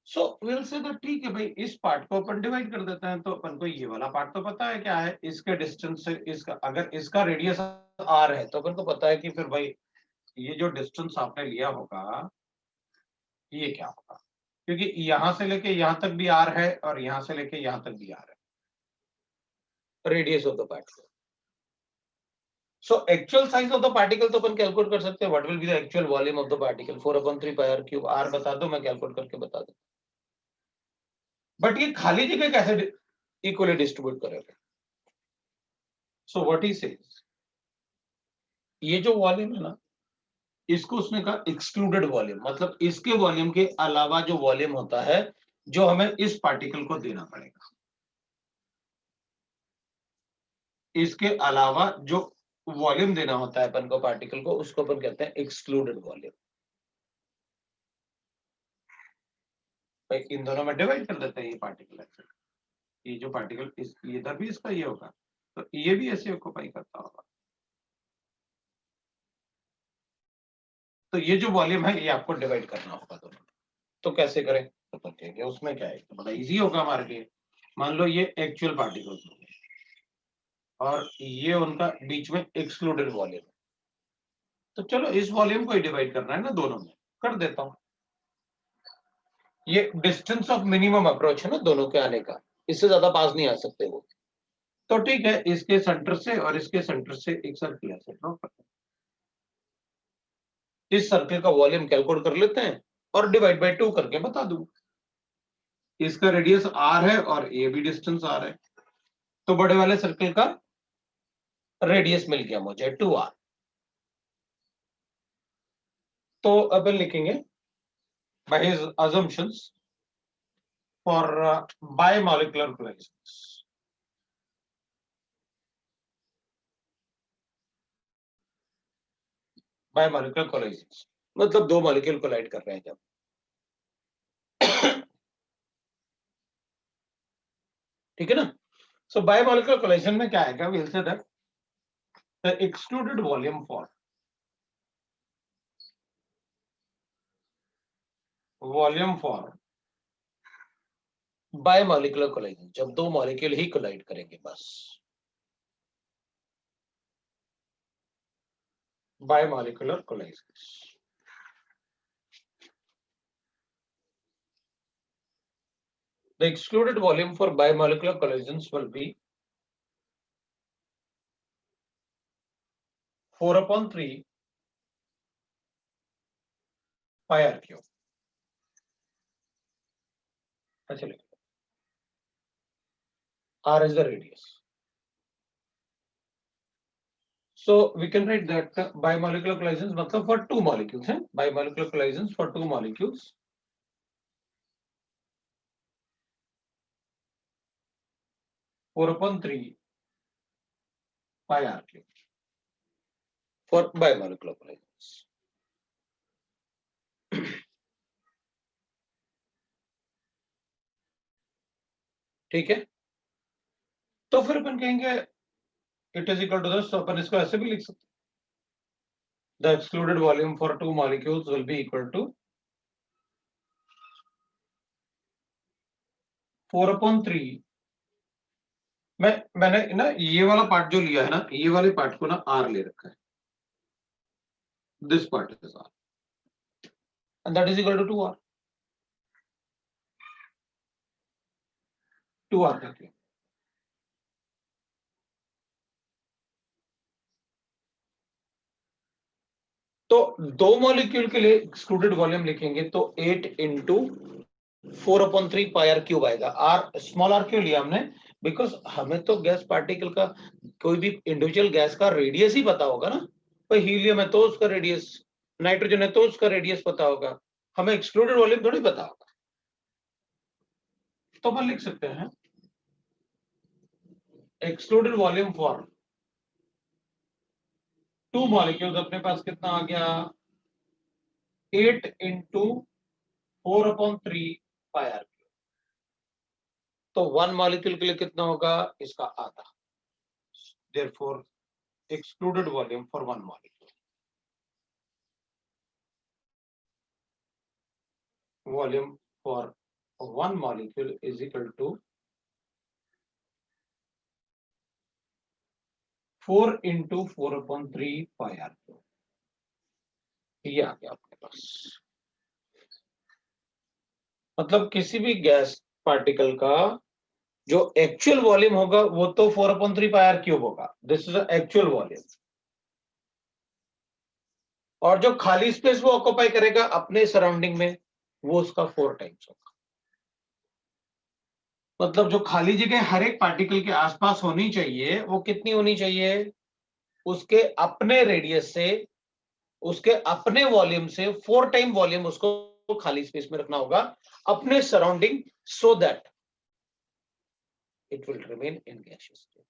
So will say तो ठीक है भाई, इस पार्ट को अपन डिवाइड कर देते हैं, तो अपन को ये वाला पार्ट तो पता है क्या है, इसके डिस्टेंस से इसका, अगर इसका रेडियस r है तो अपन को पता है कि फिर भाई ये जो डिस्टेंस आपने लिया होगा ये क्या होगा, क्योंकि यहां से लेके यहां तक भी r है और यहां से लेके यहां तक भी r है, radius of the particle. So actual size of the particle तो अपन कैलकुलेट कर सकते हैं, what will be the actual volume of the particle, 4/3 pi r cube, r बता दो, मैं कैलकुलेट करके बता दूं। बट ये खाली जगह कैसे इक्वली डिस्ट्रीब्यूट करेगा? सो व्हाट ही सेज, ये जो वॉल्यूम है ना, इसको उसने कहा एक्सक्लूडेड वॉल्यूम, मतलब इसके वॉल्यूम के अलावा जो वॉल्यूम होता है जो हमें इस पार्टिकल को देना पड़ेगा, इसके अलावा जो वॉल्यूम देना होता है अपन को पार्टिकल को, उसको अपन कहते हैं एक्सक्लूडेड वॉल्यूम। इन दोनों में डिवाइड कर देते हैं ये पार्टिकल, ये जो पार्टिकल इधर भी इसका ये होगा तो ये भी ऐसे ऑक्यूपाई करता होगा, तो ये जो वॉल्यूम है ये आपको डिवाइड करना होगा दोनों। तो कैसे करें, तो अपन कहेंगे उसमें क्या है, तो बड़ा इजी होगा हमारे लिए। मान लो ये एक्चुअल पार्टिकल्स हो गए और ये उनका बीच में एक्सक्लूडेड वॉल्यूम है, तो चलो इस वॉल्यूम को ही डिवाइड करना है ना दोनों में, कर देता हूं। ये डिस्टेंस ऑफ मिनिमम अप्रोच है ना दोनों के आने का, इससे ज्यादा पास नहीं आ सकते वो, तो ठीक है, इसके सेंटर से और इसके सेंटर से एक सर्किल ऐसे ड्रॉ करते हैं, इस सर्किल का वॉल्यूम कैलकुलेट कर लेते हैं और डिवाइड बाय 2 करके बता दूं। इसका रेडियस r है और ये भी डिस्टेंस r है, तो बड़े वाले सर्किल का रेडियस मिल गया मुझे 2r। तो अपन लिखेंगे by his assumptions for bimolecular collisions, biomolecular collision मतलब दो मॉलिक्यूल कोलाइड कर रहे हैं जब, ठीक है ना। सो बायोमोलिकुलर कोलाइजन में क्या आएगा, will say that the excluded volume for biomolecular collision, जब दो मॉलिक्यूल ही कोलाइड करेंगे बस, biomolecular collision. The excluded volume for bimolecular collisions will be 4/3 pi r cube. Actually, r is the radius. So we can write that bimolecular collisions matlab for two molecules हैं, bimolecular collisions for two molecules four upon three pi r cube for bimolecular collisions. ठीक है, तो फिर अपन कहेंगे it is equal to this, तो अपन इसको ऐसे भी लिख सकते हैं, the excluded volume for two molecules will be equal to 4/3। मैंने ना ये वाला पार्ट जो लिया है ना, ये वाले पार्ट को ना r ले रखा है, this part is r and that is equal to 2r, 2r करके। तो दो मॉलिक्यूल के लिए एक्सक्लूडेड वॉल्यूम लिखेंगे तो 8 इंटू 4/3 पाई आर क्यूब आएगा। आर स्मॉल आर क्यों लिया हमने, बिकॉज हमें तो गैस पार्टिकल का कोई भी इंडिविजुअल गैस का रेडियस ही पता होगा ना, तो हीलियम है तो उसका रेडियस, नाइट्रोजन है तो उसका रेडियस पता होगा, हमें एक्सक्लूडेड वॉल्यूम थोड़ी पता होगा। तो अपन लिख सकते हैं excluded volume for two molecules, अपने पास कितना आ गया, 8 इंटू 4/3 पाई आर। तो वन मॉलिक्यूल के लिए कितना होगा, इसका आधा, therefore excluded volume for one molecule. Volume for one molecule is equal to 4 into 4/3 pi r cube. ये आ गया आपके पास। मतलब किसी भी गैस पार्टिकल का जो एक्चुअल वॉल्यूम होगा वो तो 4/3 पाई आर क्यूब होगा, दिस इज एक्चुअल वॉल्यूम। और जो खाली स्पेस वो ऑक्यूपाई करेगा अपने सराउंडिंग में, वो उसका 4 टाइम्स होगा। मतलब जो खाली जगह हर एक पार्टिकल के आसपास होनी चाहिए वो कितनी होनी चाहिए? उसके अपने रेडियस से, उसके अपने वॉल्यूम से 4 टाइम वॉल्यूम उसको खाली स्पेस में रखना होगा अपने surrounding, so that it will remain in gaseous state,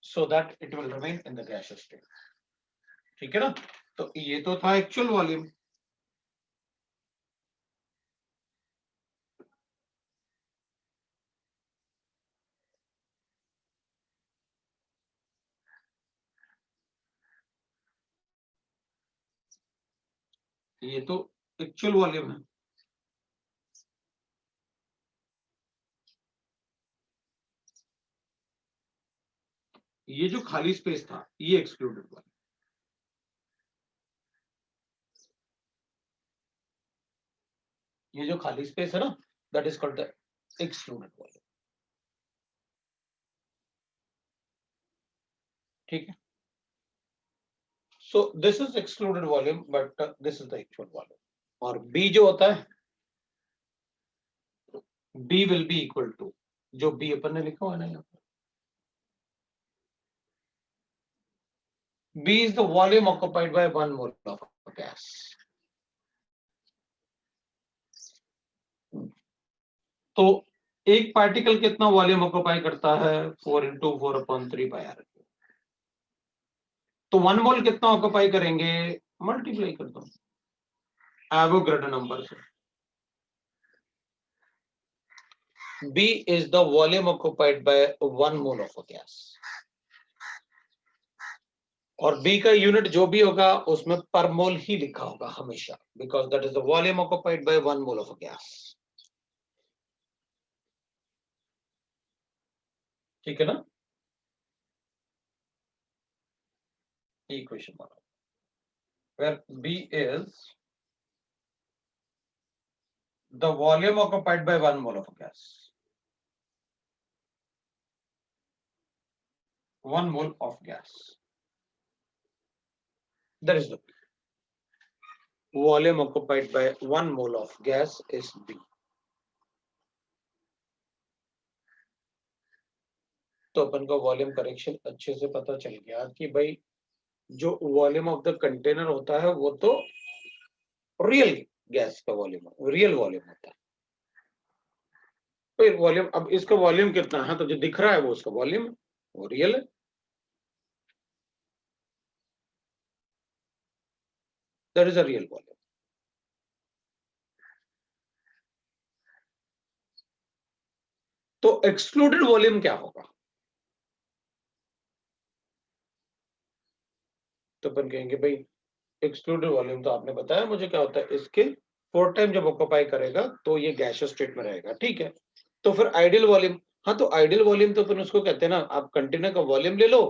so that it will remain in the gaseous state. ठीक है ना? तो ये तो था एक्चुअल वॉल्यूम। ये तो एक्चुअल वॉल्यूम है। ये जो खाली स्पेस था ये एक्सक्लूडेड वॉल्यूम। ये जो खाली स्पेस है ना, that is called the excluded volume. ठीक है? So this is excluded volume but this is the actual volume. और बी जो होता है, B will be equal to, जो बी अपन ने लिखा हुआ है ना यहाँ पर, B is the volume occupied by 1 mole of gas. तो एक पार्टिकल कितना वॉल्यूम ऑक्युपाई करता है? 4 into 4/3 पाई आर। तो 1 मोल कितना ऑक्युपाई करेंगे? मल्टीप्लाई कर दो एवोगाड्रो नंबर से। B is the volume occupied by 1 mole of a gas। और B का यूनिट जो भी होगा उसमें पर मोल ही लिखा होगा हमेशा, because that is the volume occupied by 1 mole of a gas. ठीक है ना? इक्वेशन बनाओ where B is the volume occupied by 1 mole of a gas, 1 mole of gas, that is the volume occupied by 1 mole of gas is B। तो अपन को volume correction अच्छे से पता चल गया कि भाई जो वॉल्यूम ऑफ द कंटेनर होता है वो तो रियल गैस का वॉल्यूम, रियल वॉल्यूम होता है। फिर वॉल्यूम, अब इसका वॉल्यूम कितना है तो जो दिख रहा है वो उसका वॉल्यूम, वो रियल है। That is a real volume. तो एक्सक्लूडेड वॉल्यूम क्या होगा? तो अपन कहेंगे भाई एक्सक्लूडेड वॉल्यूम तो आपने बताया मुझे क्या होता है, इसके 4 टाइम जब ऑक्युपाई करेगा तो ये गैसियस स्टेट में रहेगा। ठीक है, तो फिर आइडियल वॉल्यूम, हाँ तो आइडियल वॉल्यूम तो अपन उसको कहते हैं ना, आप कंटेनर का वॉल्यूम ले लो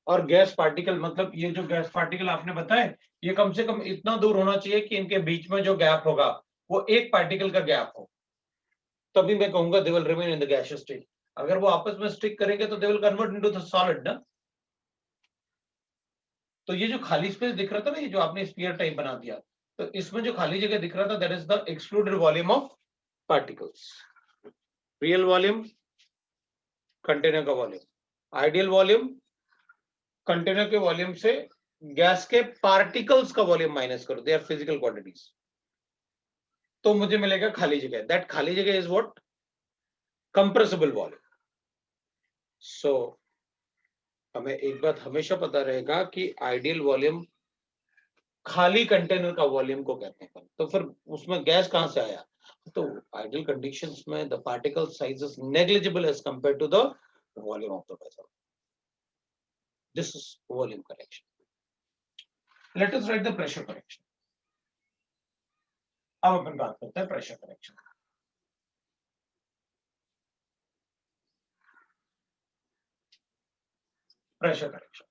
और गैस पार्टिकल, मतलब ये जो गैस पार्टिकल आपने बताया ये कम से कम इतना दूर होना चाहिए कि इनके बीच में जो गैप होगा वो एक पार्टिकल का गैप हो, तभी मैं कहूंगा they will remain in the gaseous state. अगर वो आपस में स्टिक करेंगे तो they will convert into the solid ना। तो ये जो खाली स्पेस दिख रहा था ना, ये जो आपने स्फीयर टाइप बना दिया, तो इसमें जो खाली जगह दिख रहा था that is the excluded volume of particles. Real volume container का वॉल्यूम, आइडियल वॉल्यूम कंटेनर के वॉल्यूम से गैस के पार्टिकल्स का वॉल्यूम माइनस करो, दे आर फिजिकल क्वांटिटीज, तो मुझे मिलेगा खाली जगह। दैट खाली जगह is what? Compressible volume. So हमें एक बात हमेशा पता रहेगा कि आइडियल वॉल्यूम खाली कंटेनर का वॉल्यूम को कहते हैं। तो फिर उसमें गैस कहां से आया? तो आइडियल कंडीशंस में the particle size is negligible as compare to the volume of the vessel. This is volume correction. Let us write the pressure correction. अब अपन बात करते हैं pressure correction. Pressure correction.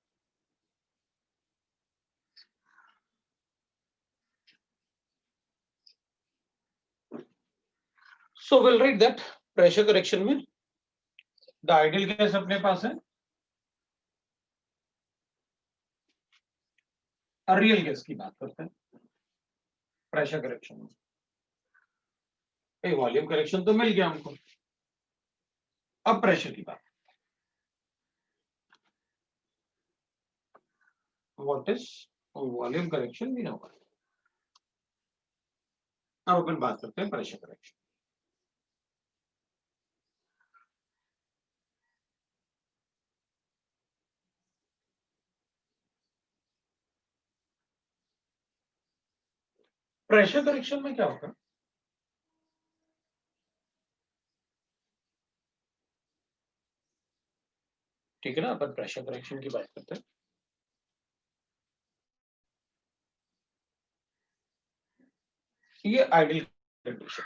So we'll write that pressure correction में the ideal case अपने पास है, और real case की बात करते हैं. प्रेशर करेक्शन में वॉल्यूम करेक्शन तो मिल गया हमको, अब प्रेशर की बात. व्हाट इज वॉल्यूम करेक्शन भी ना होगा. अब अपन बात करते हैं प्रेशर करेक्शन. प्रेशर करेक्शन में क्या होगा, ठीक है ना. अपन प्रेशर करेक्शन की बात करते हैं. ये ideal condition.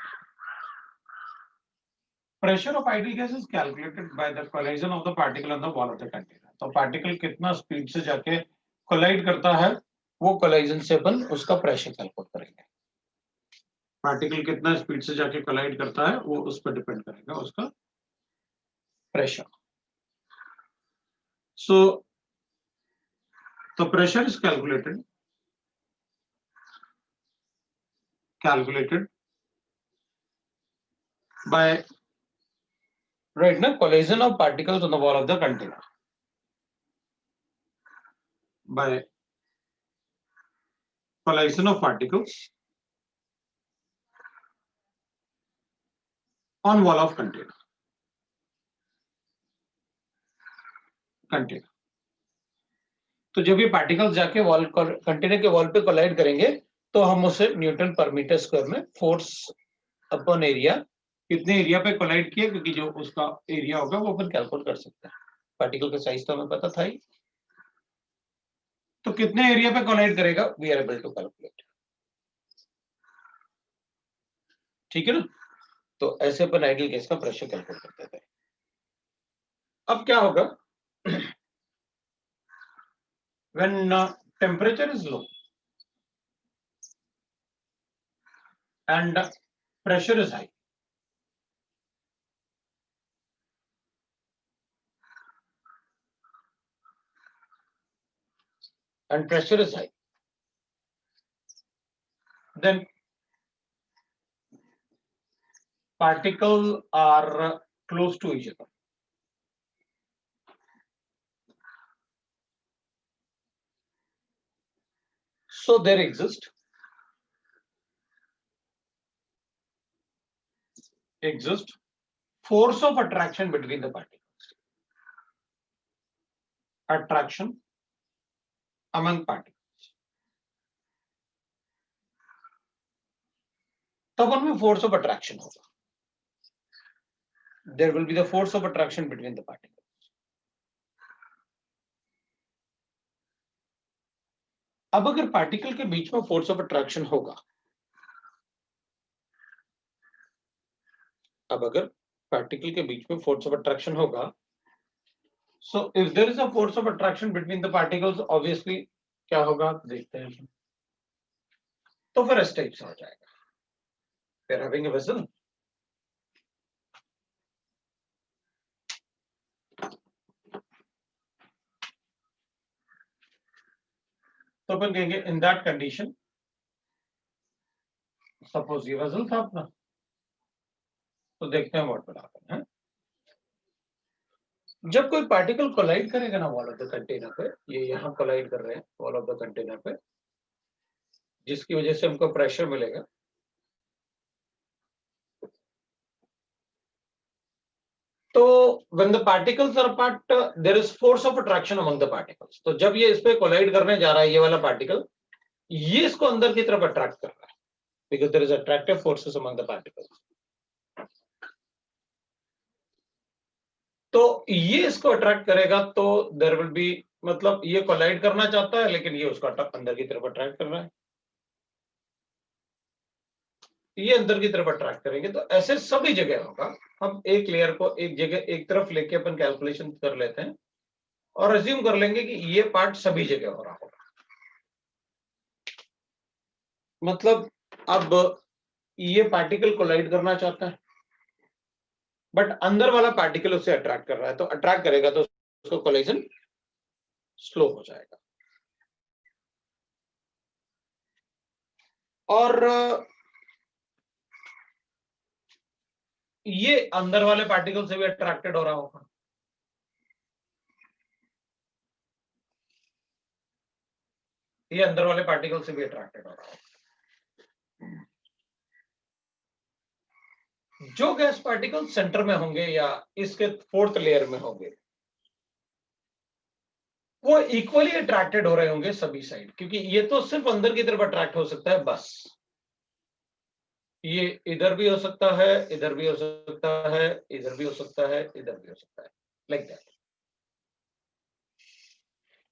Pressure of ideal gas is calculated by the collision of the particle on the wall of the container. तो पार्टिकल कितना स्पीड से जाके कोलाइड करता है, वो कोलाइजन से अपन उसका प्रेशर कैलकुलेट करेंगे. पार्टिकल कितना स्पीड से जाके कोलाइड करता है वो उस पर डिपेंड करेगा उसका pressure. So the pressure is calculated by right now collision of particles on the wall of the container, by collision of particles on wall of container. तो जब ये पार्टिकल्स जाके वॉल कंटेनर के वॉल पे collide करेंगे तो हम उसे न्यूटन पर मीटर स्क्वायर में फोर्स अपॉन एरिया, कितने एरिया पे कोलाइड किया, क्योंकि जो उसका एरिया होगा वो अपन कैलकुलेट कर सकते हैं. पार्टिकल का साइज तो हमें पता था ही, तो कितने एरिया पे कोलाइड करेगा we are able to calculate. ठीक है ना. तो ऐसे अपन आइडियल गैस का प्रेशर कैलकुलेट करते थे. अब क्या होगा, when temperature is low and pressure is high, then particles are close to each other. So there exists force of attraction between the particles. Attraction among particles. तब उनमें force of attraction होगा. There will be the force of attraction between the particles. अब अगर particle के बीच में force of attraction होगा, so if there is a force of attraction between the particles, obviously क्या होगा देखते हैं. तो फिर इस टाइप से हो जाएगा. We are having a vessel. तो अपन कहेंगे इन दैट कंडीशन, सपोज ये वेसल था अपना, तो देखते हैं व्हाट विल हैपन. जब कोई पार्टिकल कोलाइड करेगा ना वॉल ऑफ द कंटेनर पे, ये यहाँ कोलाइड कर रहे हैं वॉल ऑफ द कंटेनर पे, जिसकी वजह से हमको प्रेशर मिलेगा. तो when the particles are apart, there is force of attraction among the particles. तो जब ये इस पे कोलाइड करने जा रहा है, ये वाला पार्टिकल, ये इसको अंदर की तरफ अट्रैक्ट कर रहा है, because there is attractive forces among the particles. ये इसको अट्रैक्ट करेगा तो देयर विल बी, मतलब ये कोलाइड करना चाहता है लेकिन ये उसको अंदर की तरफ अट्रैक्ट कर रहा है, ये अंदर की तरफ अट्रैक्ट करेंगे। तो ऐसे सभी जगह होगा। हम एक लेयर को एक जगह एक तरफ लेके अपन कैलकुलेशन कर लेते हैं और अज्यूम कर लेंगे कि ये पार्ट सभी जगह हो रहा होगा। मतलब अब ये पार्टिकल कोलाइड करना चाहता है बट अंदर वाला पार्टिकल उसे अट्रैक्ट कर रहा है, तो अट्रैक्ट करेगा तो उसको कोलिजन स्लो हो जाएगा। और ये अंदर वाले पार्टिकल से भी अट्रैक्टेड हो रहा होगा, ये अंदर वाले पार्टिकल से भी अट्रैक्टेड हो रहा होगा। जो गैस पार्टिकल सेंटर में होंगे या इसके फोर्थ लेयर में होंगे वो इक्वली अट्रैक्टेड हो रहे होंगे सभी साइड, क्योंकि ये तो सिर्फ अंदर की तरफ अट्रैक्ट हो सकता है बस। ये इधर भी हो सकता है, इधर भी हो सकता है, इधर भी हो सकता है, इधर भी हो सकता है, लाइक दैट।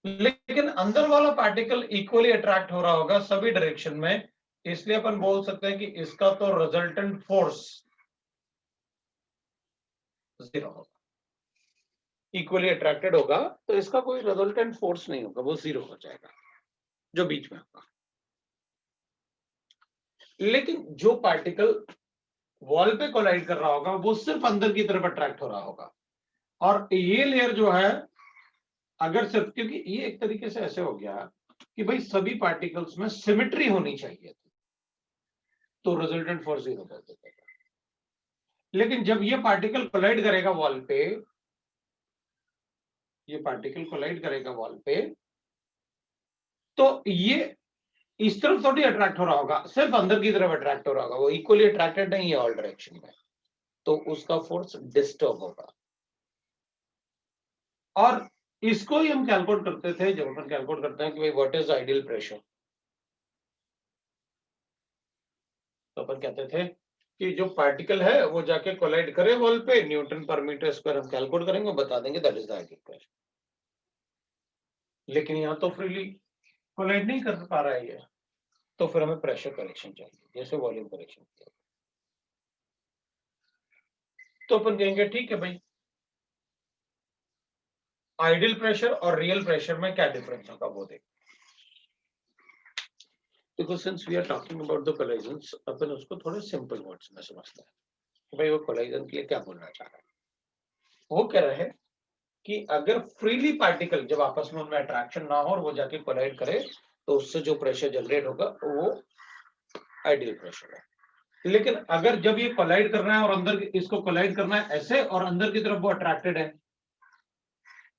लेकिन अंदर वाला पार्टिकल इक्वली अट्रैक्ट हो रहा होगा सभी डायरेक्शन में, इसलिए अपन बोल सकते हैं कि इसका तो रिजल्टेंट फोर्स 0 होगा। इक्वली अट्रैक्टेड होगा तो इसका कोई रिजल्टेंट फोर्स नहीं होगा, वो 0 हो जाएगा जो बीच में होगा। लेकिन जो पार्टिकल वॉल पे कोलाइड कर रहा होगा वो सिर्फ अंदर की तरफ अट्रैक्ट हो रहा होगा। और ये लेयर जो है अगर सिर्फ, क्योंकि ये एक तरीके से ऐसे हो गया कि भाई सभी पार्टिकल्स में सिमेट्री होनी चाहिए थी, तो रिजल्टेंट फोर्स 0 कर देगा। लेकिन जब ये पार्टिकल कोलाइड करेगा वॉल पे, ये पार्टिकल कोलाइड करेगा वॉल पे, तो ये इस तरफ थोड़ी अट्रैक्ट हो रहा होगा, सिर्फ अंदर की तरफ अट्रैक्ट हो रहा होगा, वो इक्वली अट्रैक्टेड नहीं है ऑल डायरेक्शन में, तो उसका फोर्स डिस्टर्ब होगा। और इसको ही हम कैलकुलेट करते थे जब अपन कैलकुलेट करते हैं कि भाई व्हाट इज आइडियल प्रेशर, तो अपन कहते थे कि जो पार्टिकल है वो जाके कोलाइड करे वॉल पे, न्यूटन पर मीटर स्क्वायर हम कैलकुलेट करेंगे, बता देंगे that is the ideal pressure. लेकिन यहाँ तो फ्रीली कोलाइड नहीं कर पा रहा है ये, तो फिर हमें प्रेशर करेक्शन चाहिए, जैसे वॉल्यूम करेक्शन किया। तो अपन कहेंगे ठीक है भाई, आइडियल प्रेशर और रियल प्रेशर में क्या डिफरेंस होगा वो देख। Because since we are talking about the collisions, अपन उसको थोड़े सिंपल वर्ड्स में समझते हैं। भाई वो कोलाइजन के लिए क्या बोलना चाह रहा है, वो कह रहा है कि अगर फ्रीली पार्टिकल जब आपस में उनमें अट्रैक्शन ना हो और वो जाके कोलाइड करे तो उससे जो प्रेशर जनरेट होगा वो आइडियल प्रेशर है। लेकिन अगर जब ये कोलाइड करना है और अंदर इसको कोलाइड करना है ऐसे और अंदर की तरफ वो अट्रैक्टेड है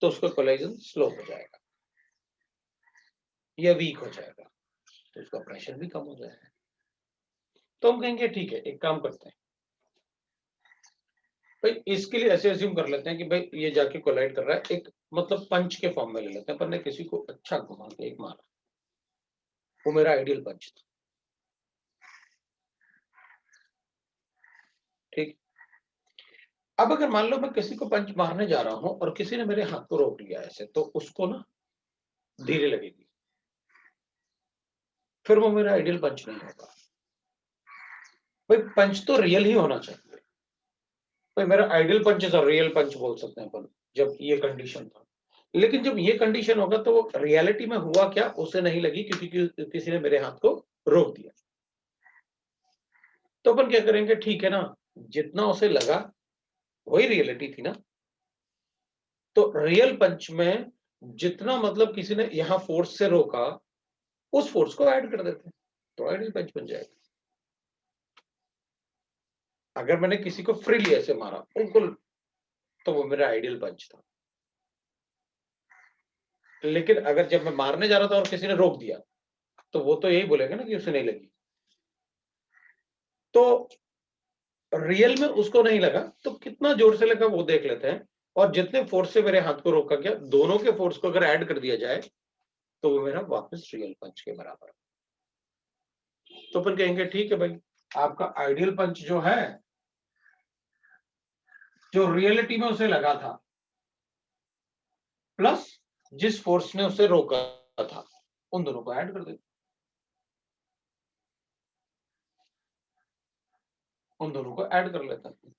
तो उसका कोलाइजन स्लो हो जाएगा या वीक हो जाएगा, तो उसका प्रेशर भी कम हो जाएगा। तो हम कहेंगे ठीक है, एक काम करते हैं भाई, इसके लिए ऐसे अज्यूम कर लेते हैं कि भाई ये जाके कोलाइड कर रहा है, एक मतलब पंच के फॉर्म में ले लेते हैं। अपन ने किसी को अच्छा घुमा के एक मारा, वो मेरा आइडियल पंच था, ठीक। अब अगर मान लो मैं किसी को पंच मारने जा रहा हूं और किसी ने मेरे हाथ को रोक लिया ऐसे, तो उसको ना धीरे लगेगी, फिर वो मेरा आइडियल पंच नहीं होगा। भाई पंच तो रियल ही होना चाहिए, भाई मेरा आइडियल पंच इज रियल पंच बोल सकते हैं अपन जब ये कंडीशन था। लेकिन जब ये कंडीशन होगा तो वो रियलिटी में हुआ क्या, उसे नहीं लगी क्योंकि किसी ने मेरे हाथ को रोक दिया। तो अपन क्या करेंगे, ठीक है ना, जितना उसे लगा वही रियलिटी थी ना, तो रियल पंच में जितना मतलब किसी ने यहां फोर्स से रोका उस फोर्स को ऐड कर देते हैं तो आइडियल पंच बन जाएगा। अगर मैंने किसी को फ्रीली ऐसे मारा बिल्कुल, तो वो मेरा आइडियल पंच था। लेकिन अगर जब मैं मारने जा रहा था और किसी ने रोक दिया तो वो तो यही बोलेगा ना कि उसे नहीं लगी। तो रियल में उसको नहीं लगा तो कितना जोर से लगा वो देख लेते हैं, और जितने फोर्स से मेरे हाथ को रोका गया दोनों के फोर्स को अगर ऐड कर दिया जाए तो वो मेरा वापस रियल पंच के बराबर है। तो अपन कहेंगे ठीक है भाई, आपका आइडियल पंच जो है, जो रियलिटी में उसे लगा था, प्लस जिस फोर्स ने उसे रोका था, उन दोनों को ऐड कर देते, उन दोनों को ऐड कर लेता है।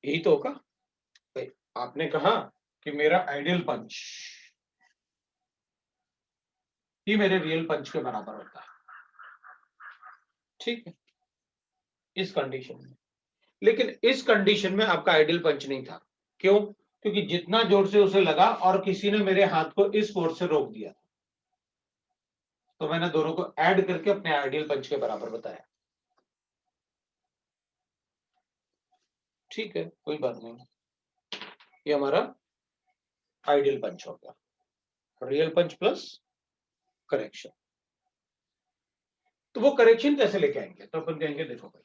यही तो होगा भाई। आपने कहा कि मेरा आइडियल पंच ही मेरे रियल पंच के बराबर होता है, ठीक है, इस कंडीशन में। लेकिन इस कंडीशन में आपका आइडियल पंच नहीं था। क्यों? क्योंकि जितना जोर से उसे लगा और किसी ने मेरे हाथ को इस फोर्स से रोक दिया, तो मैंने दोनों को ऐड करके अपने आइडियल पंच के बराबर बताया। ठीक है, कोई बात नहीं, ये हमारा आइडियल पंच हो गया, रियल पंच प्लस करेक्शन। तो वो करेक्शन कैसे लेके आएंगे? तो अपन कहेंगे देखो भाई,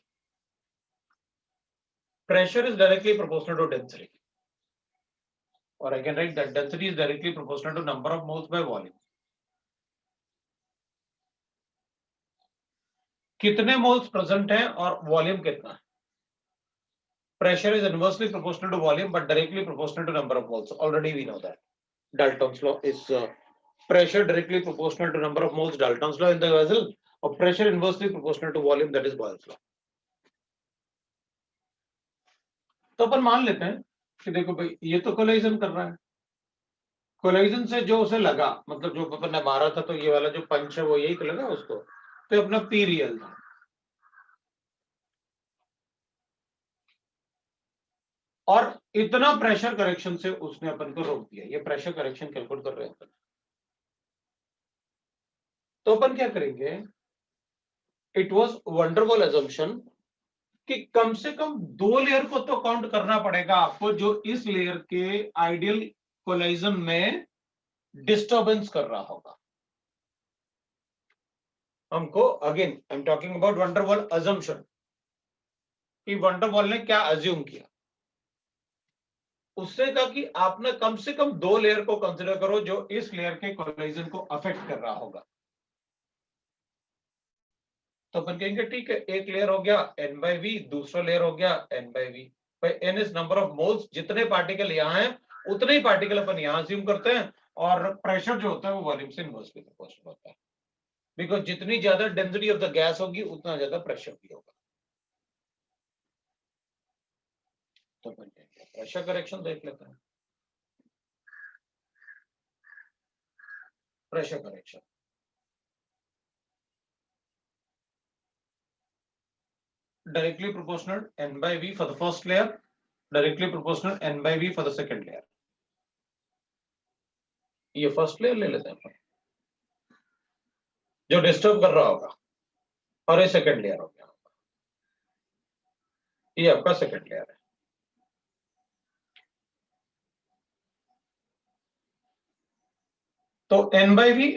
pressure is directly proportional to density, और I can write that density is directly proportional to number of moles by volume. कितने मोल्स प्रेजेंट हैं और वॉल्यूम कितना है? Pressure is inversely proportional to volume but directly proportional to number of moles. Already we know that. Dalton's law is pressure directly proportional to number of moles. Dalton's law in the vessel, or pressure inversely proportional to volume, that is Boyle's law. तो अपन मान लेते हैं कि देखो भाई, ये तो collision कर रहा है, कोलाइजन से जो उसे लगा, मतलब जो अपन ने मारा था, तो ये वाला जो पंच है वो यही तो लगा उसको, तो अपना पी रियल था। और इतना प्रेशर करेक्शन से उसने अपन को रोक दिया। ये प्रेशर करेक्शन कैलकुलेट कर रहे हैं अपन। तो अपन क्या करेंगे, इट वॉज वंडरफुल अजम्पशन कि कम से कम दो लेयर को तो काउंट करना पड़ेगा आपको, जो इस लेयर के आइडियल कोलाइजन में डिस्टर्बेंस कर रहा होगा हमको। Again I am talking about van der Waals assumption, कि वंडरवॉल ने क्या अज्यूम किया। उससे कहा कि आपने कम से कम दो लेयर को कंसिडर करो जो इस लेयर के कोलाइजन को अफेक्ट कर रहा होगा। तो अपन कहेंगे ठीक है, एक लेयर हो गया n बाई वी, दूसरा लेयर हो गया n बाई वी। भाई n is number of moles, जितने पार्टिकल यहाँ हैं उतने ही पार्टिकल अपन यहाँ अज्यूम करते हैं, और प्रेशर जो होता है वो वॉल्यूम से इनवर्सली प्रोपोर्शनल होता है, बिकॉज जितनी ज्यादा डेंसिटी ऑफ द गैस होगी उतना ज्यादा प्रेशर भी होगा। तो अपन प्रेशर करेक्शन देख लेते हैं। Pressure correction, directly proportional n by v for the first layer, directly proportional n by v for the second layer। ये फर्स्ट लेयर ले लेते हैं जो डिस्टर्ब कर रहा होगा, और ये सेकंड लेयर हो गया, ये आपका सेकंड लेयर है। तो n by v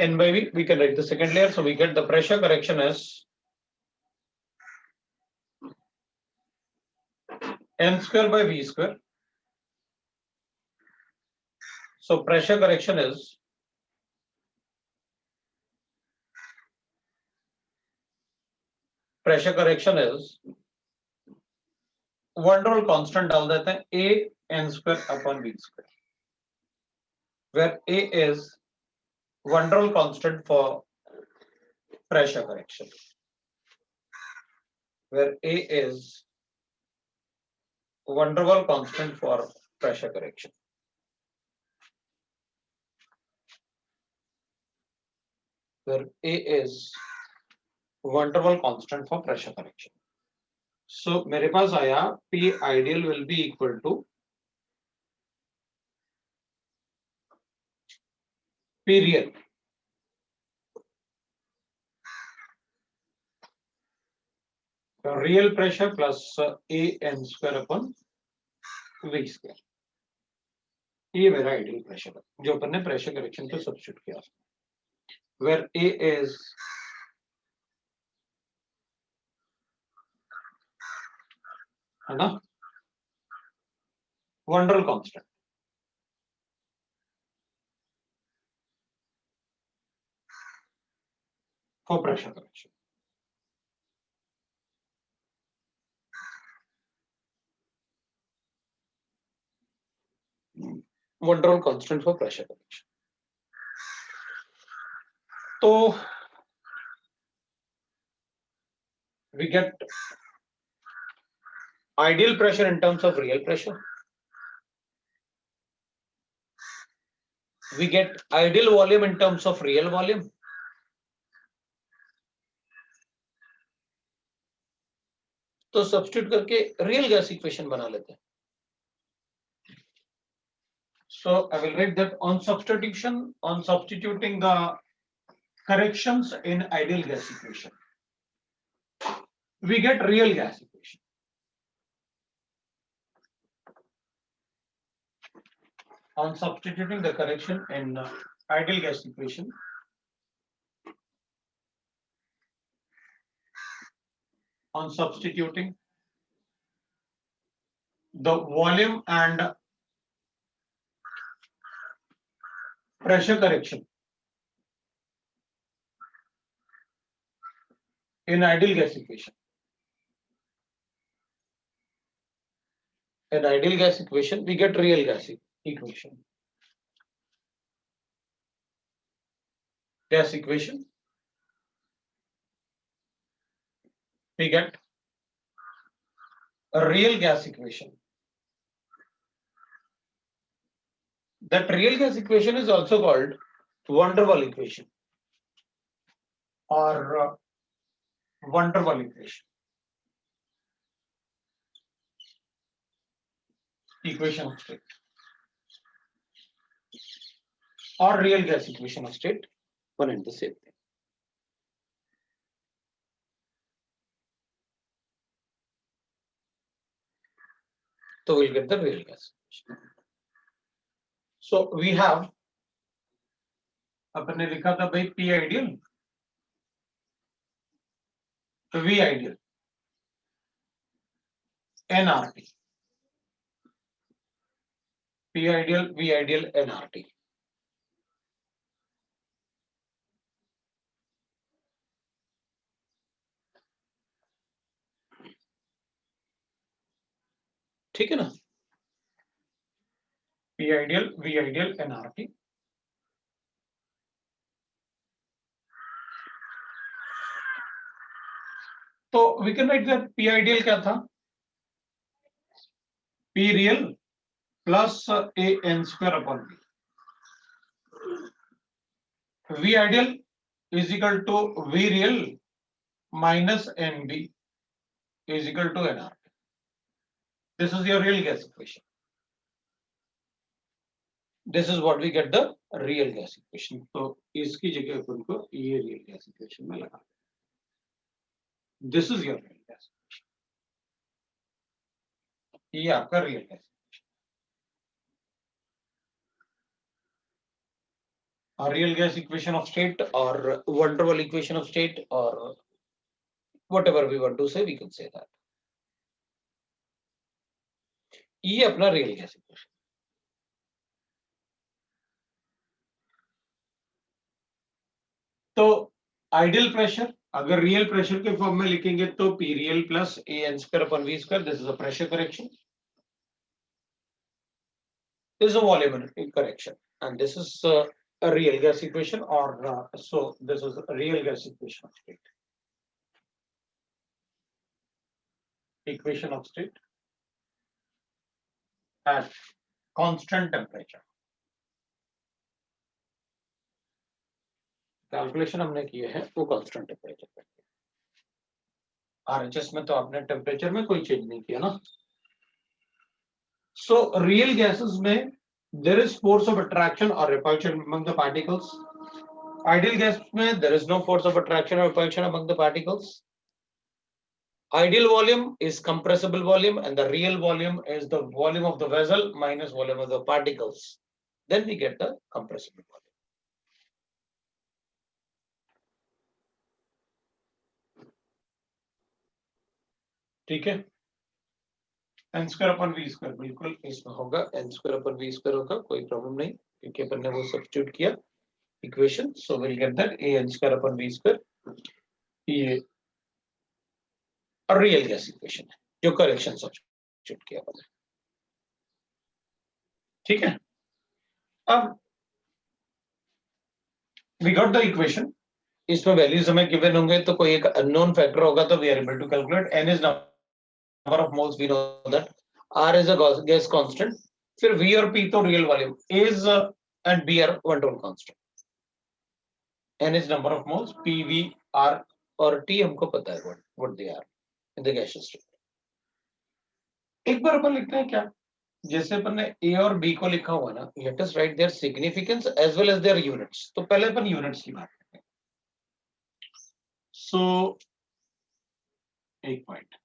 we can write the second layer, so we get the pressure correction as n square by v square। So pressure correction is van der Waals constant डाल देते हैं, a n square upon v square, where a is van der Waals constant for pressure correction, where a is van der Waals constant for pressure correction, where a is van der Waals constant for pressure correction। So मेरे पास आया P ideal will be equal to P real, real pressure plus a n square upon v square। ये मेरा ideal pressure है जो अपन ने pressure correction पे substitute किया, where a is है ना van der Waals constant for pressure correction. van der Waals constant for pressure correction. So we get ideal pressure in terms of real pressure. We get ideal volume in terms of real volume. तो substitute करके real gas equation बना लेते हैं. So I will write that on substituting the corrections in ideal gas equation, we get real gas equation. On substituting the correction in ideal gas equation, on substituting the volume and pressure correction in ideal gas equation. In ideal gas equation, we get real gas equation. Gas equation, we get a real gas equation. That real gas equation is also called van der Waals equation or van der Waals equation. Equation of state or real gas equation of state, one and the same thing. So we'll get the real gas equation. So we have अपने लिखा था भाई P ideal, V ideal, nRT. P ideal, V ideal, nRT. ठीक है ना? P ideal, V ideal, nRT. तो we can write that P ideal क्या था? P real plus a n square upon V. V ideal is equal to V real minus NB is equal to nRT. This is your real gas equation. This is what we get the real gas equation. तो इसकी जगह अपन को ये real gas equation में लगा. This is your real gas equation. ये आपका real gas equation. A real gas equation of state or van der Waals equation of state or whatever we want to say, we can say that. ये अपना real gas equation. तो ideal pressure अगर real pressure के form में लिखेंगे तो P real plus a n square upon V square. This is a pressure correction. This is a volume correction, and this is a real gas equation, or so this is a real gas equation of state. Equation of state at constant temperature. Calculation हमने किए हैं वो constant temperature पे. RHS में तो आपने temperature में कोई चेंज नहीं किया ना. सो रियल गैसेस में there is force of attraction और repulsion among the particles. Ideal gas में there is no force of attraction और repulsion among the particles. Ideal volume is compressible volume and the real volume is the volume of the vessel minus volume of the particles. Then we get the compressible volume. ठीक है. n square upon v square बिल्कुल इसमें होगा. n square upon v square होगा, कोई problem नहीं क्योंकि अपन ने वो सब्स्टिट्यूट किया equation. So will get that a n square upon v square. ये रियल गैस इक्वेशन है जो करेक्शन सब्स्टिट्यूट किया अपन ने. ठीक है. अब वी गॉट द इक्वेशन, इसमें वैल्यूज हमें गिवन होंगे तो कोई एक अननोन फैक्टर होगा तो we are able to calculate n is number of moles, we know that r is a gas constant, फिर v और p तो real volume, is and b are one total constant, n is number of moles, p v r और t हमको पता है what they are in the gaseous state. एक बार अपन लिखते हैं क्या, जैसे अपन ने a और b को लिखा हुआ ना, let us write their significance as well as their units. तो पहले अपन यूनिट्स की बात करते हैं. So एक point,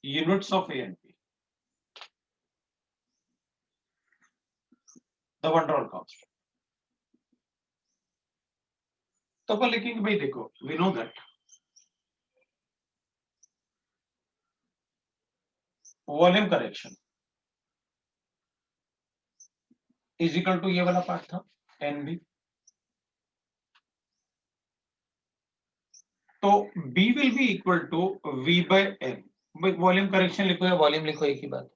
units of a and b, the one total constant. तो अपन लिखेंगे भाई देखो, we know that volume correction is equal to ये वाला पार्ट था एन बी, तो B will be equal to V by N. Volume correction लिखो या वॉल्यूम लिखो एक ही बात.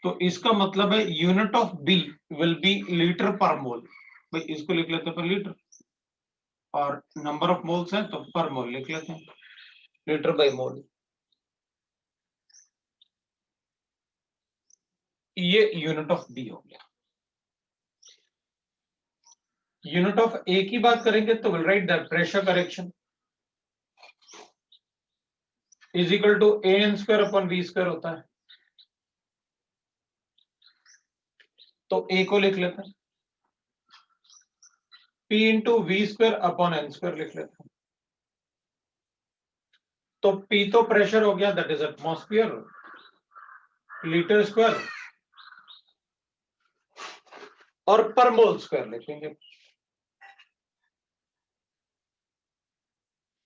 तो इसका मतलब है unit of B will B litre पर मोल. भाई इसको लिख लेते हैं पर लीटर, और नंबर ऑफ मोल्स हैं तो पर मोल लिख लेते हैं, लीटर बाय मोल. ये यूनिट ऑफ B हो गया. यूनिट ऑफ A की बात करेंगे तो will write that pressure correction is equal to AN square upon V square होता है. तो A को लिख लेते हैं P into V square upon N square लिख लेते हैं. तो P तो प्रेशर हो गया, that is atmosphere, litre square और पर मोल स्क्वायर लिखेंगे.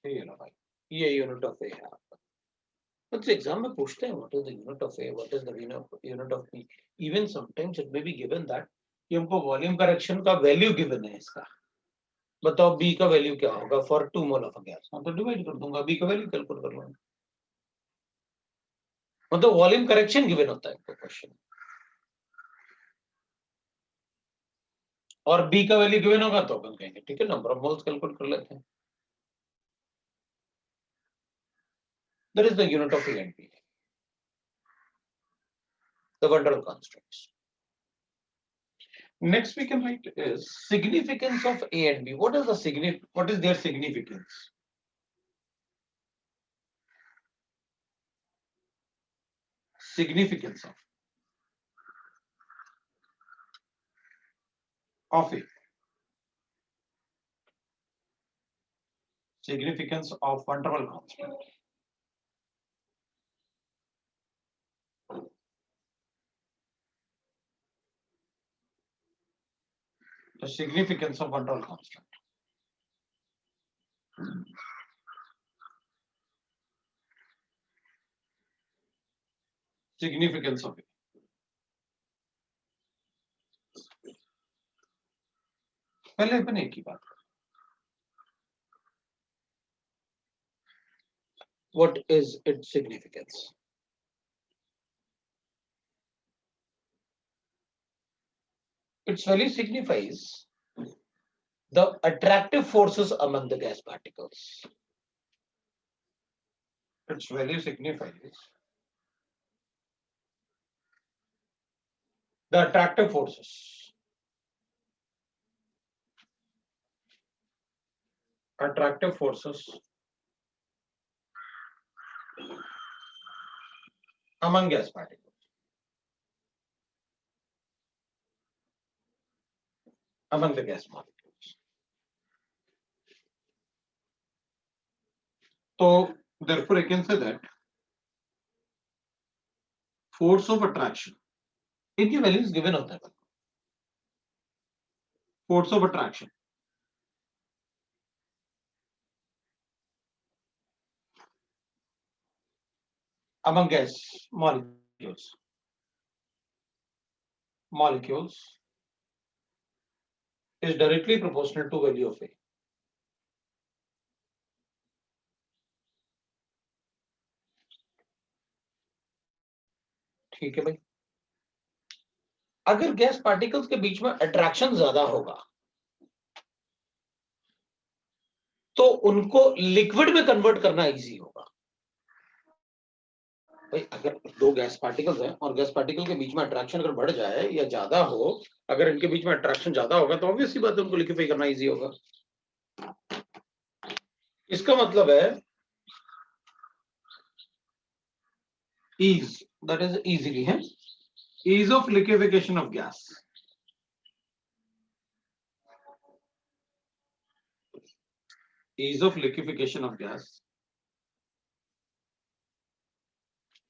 ये लो भाई, ये यूनिट ऑफ ए है आपका. बट एग्जाम में पूछते हैं what is the unit of A, what is the unit of B. Even sometimes it may be given that कि हमको वॉल्यूम करेक्शन का वैल्यू गिवन है इसका, बताओ बी का वैल्यू क्या होगा फॉर 2 मोल ऑफ गैस. मैं तो डिवाइड कर दूंगा, बी का वैल्यू कैलकुलेट कर लूंगा. मतलब वॉल्यूम करेक्शन गिवन होता है क्वेश्चन, और बी का वैल्यू गिवन होगा तो अपन कहेंगे ठीक है नंबर ऑफ मोल्स कैलकुलेट कर लेते हैं. That is the unit of A and B, the one total constants. Next we can write is significance of A and B. What is their significance? Significance of A. Significance of one total constant. The significance of one total constant. Significance of A. पहले अपन एक ही बात. What is its significance? Its value signifies the attractive forces among the gas particles. Its value signifies the attractive forces among gas particles. Among the gas molecules. So therefore I can say that force of attraction, इनकी values given होता है. Force of attraction among gas molecules is directly proportional to value of A. ठीक है भाई. अगर gas particles के बीच में attraction ज्यादा होगा तो उनको लिक्विड में कन्वर्ट करना इजी होगा। भाई अगर दो गैस पार्टिकल्स हैं और गैस पार्टिकल के बीच में अट्रैक्शन अगर बढ़ जाए या ज्यादा हो, अगर इनके बीच में अट्रैक्शन ज्यादा होगा तो ऑब्वियसली बात है उनको लिक्विफाई करना इजी होगा। इसका मतलब है ease, that is easily है, ease of liquefaction of gas, ease of liquefaction of gas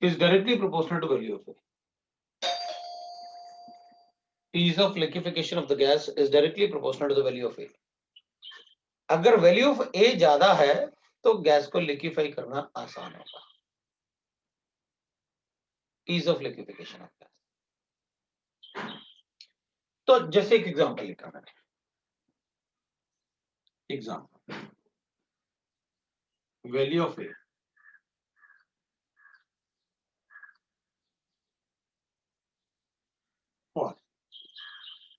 is directly proportional to value of A. Ease of liquefaction of the gas is directly proportional to the value of A. अगर value of A ज्यादा है तो gas को liquefy करना आसान होगा। Ease of liquefaction of gas. तो जैसे एक एग्जांपल लिखा मैंने, एग्जांपल वैल्यू ऑफ A और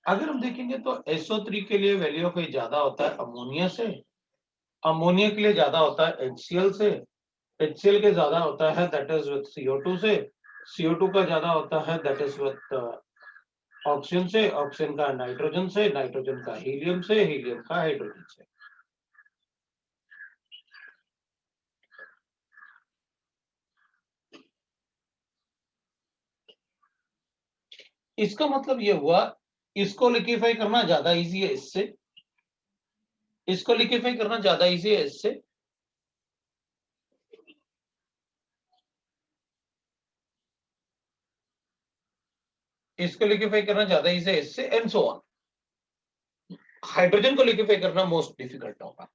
अगर हम देखेंगे तो SO3 के लिए वैल्यू ऑफ A ज्यादा होता है अमोनिया से, अमोनिया के लिए ज्यादा होता है HCl से, HCl के ज्यादा होता है दैट इज विद CO2 से, CO2 का ज्यादा होता है दैट इज विद ऑक्सीजन से, ऑक्सीजन का नाइट्रोजन से, नाइट्रोजन का हीलियम से, हीलियम का हाइड्रोजन से। इसका मतलब ये हुआ इसको लिक्विफाई करना ज्यादा इजी है इससे, इसको लिक्विफाई करना ज्यादा इजी है इससे, इसको लिक्विफाई करना ज्यादा इजी है इससे एंड सो ऑन। हाइड्रोजन को लिक्विफाई करना मोस्ट डिफिकल्ट होगा।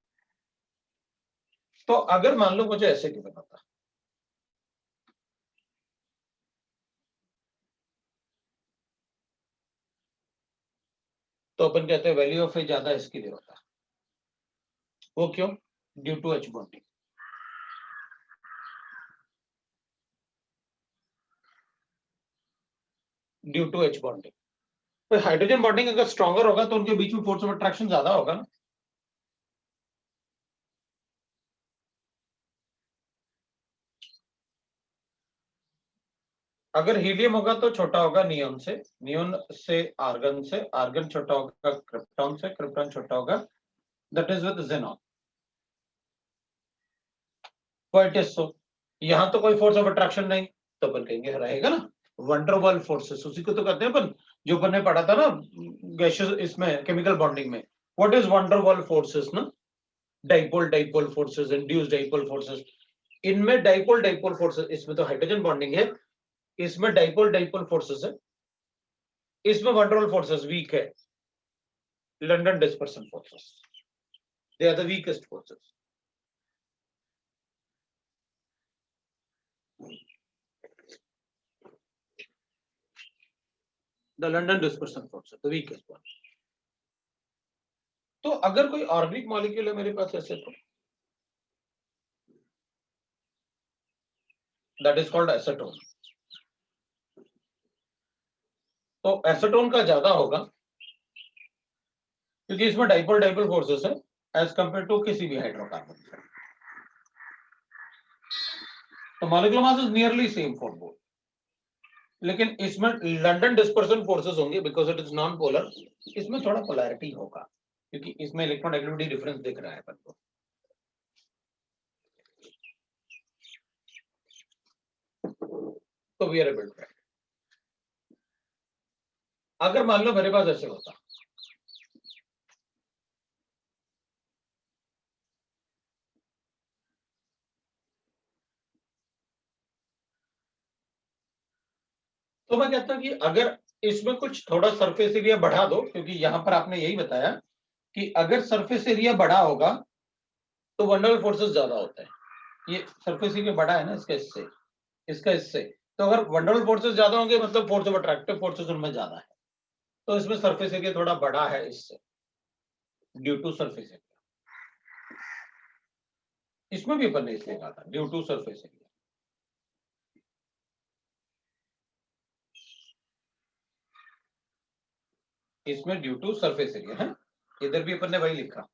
तो अगर मान लो मुझे ऐसे गिवन होता तो अपन कहते हैं वैल्यू ऑफ ए ज्यादा इसके लिए होता, वो क्यों? Due to H bonding. Due to H bonding. तो हाइड्रोजन बॉन्डिंग अगर स्ट्रॉन्गर होगा तो उनके बीच में फोर्स ऑफ अट्रैक्शन ज्यादा होगा ना। अगर हीलियम होगा तो छोटा होगा नियोन से, नियोन से आर्गन से, आर्गन छोटा होगा क्रिप्टॉन से, क्रिप्टॉन छोटा होगा that is with xenon. Quite is so. यहां तो कोई फोर्स ऑफ अट्रैक्शन नहीं तो अपन कहेंगे रहेगा ना वंडरवॉल फोर्सेस, उसी को तो कहते हैं अपन, जो अपन ने पढ़ा था ना गैसेस इसमें केमिकल बॉन्डिंग में। व्हाट इज वंडरवॉल फोर्सेस ना? Dipole dipole forces, induced dipole forces. इनमें डाइपोल डाइपोल फोर्सेस, इसमें तो हाइड्रोजन बॉन्डिंग है, इसमें डाइपोल डाइपोल फोर्सेस है, इसमें वंडरवॉल फोर्सेस वीक है, London dispersion forces, they are the weakest forces. The London dispersion forces the weakest one. तो अगर कोई ऑर्गेनिक मॉलिक्यूल है मेरे पास ऐसे तो दैट इज कॉल्ड एसीटोन। तो एसीटोन का ज्यादा होगा क्योंकि इसमें डाइपोल डाइपोल फोर्सेस है एज कंपेयर टू किसी भी हाइड्रोकार्बन से। तो molecular mass is nearly same for both, लेकिन इसमें लंदन डिस्पर्सन फोर्सेस होंगे because it is non polar, इसमें थोड़ा पोलैरिटी होगा क्योंकि इसमें इलेक्ट्रोनेगेटिविटी डिफरेंस दिख रहा है अपन को। तो वी आर एबल टू। अगर मान लो मेरे पास ऐसे होता तो मैं कहता हूं कि अगर इसमें कुछ थोड़ा सरफेस एरिया बढ़ा दो, क्योंकि यहां पर आपने यही बताया कि अगर सरफेस एरिया बड़ा होगा तो वंडरवॉल फोर्सेस ज्यादा होते हैं। ये सरफेस एरिया बड़ा है ना इसका, इससे इसका इससे, तो अगर वंडरवॉल फोर्सेस ज्यादा होंगे मतलब फोर्स ऑफ अट्रैक्टिव फोर्सेस उनमें ज्यादा है, तो इसमें सरफेस एरिया थोड़ा बड़ा है इससे, ड्यू टू सरफेस एरिया। इसमें भी अपन ने इसलिए कहा था ड्यू टू सरफेस एरिया। इसमें ड्यू टू सरफेस एरिया है, इधर भी अपन ने वही लिखा,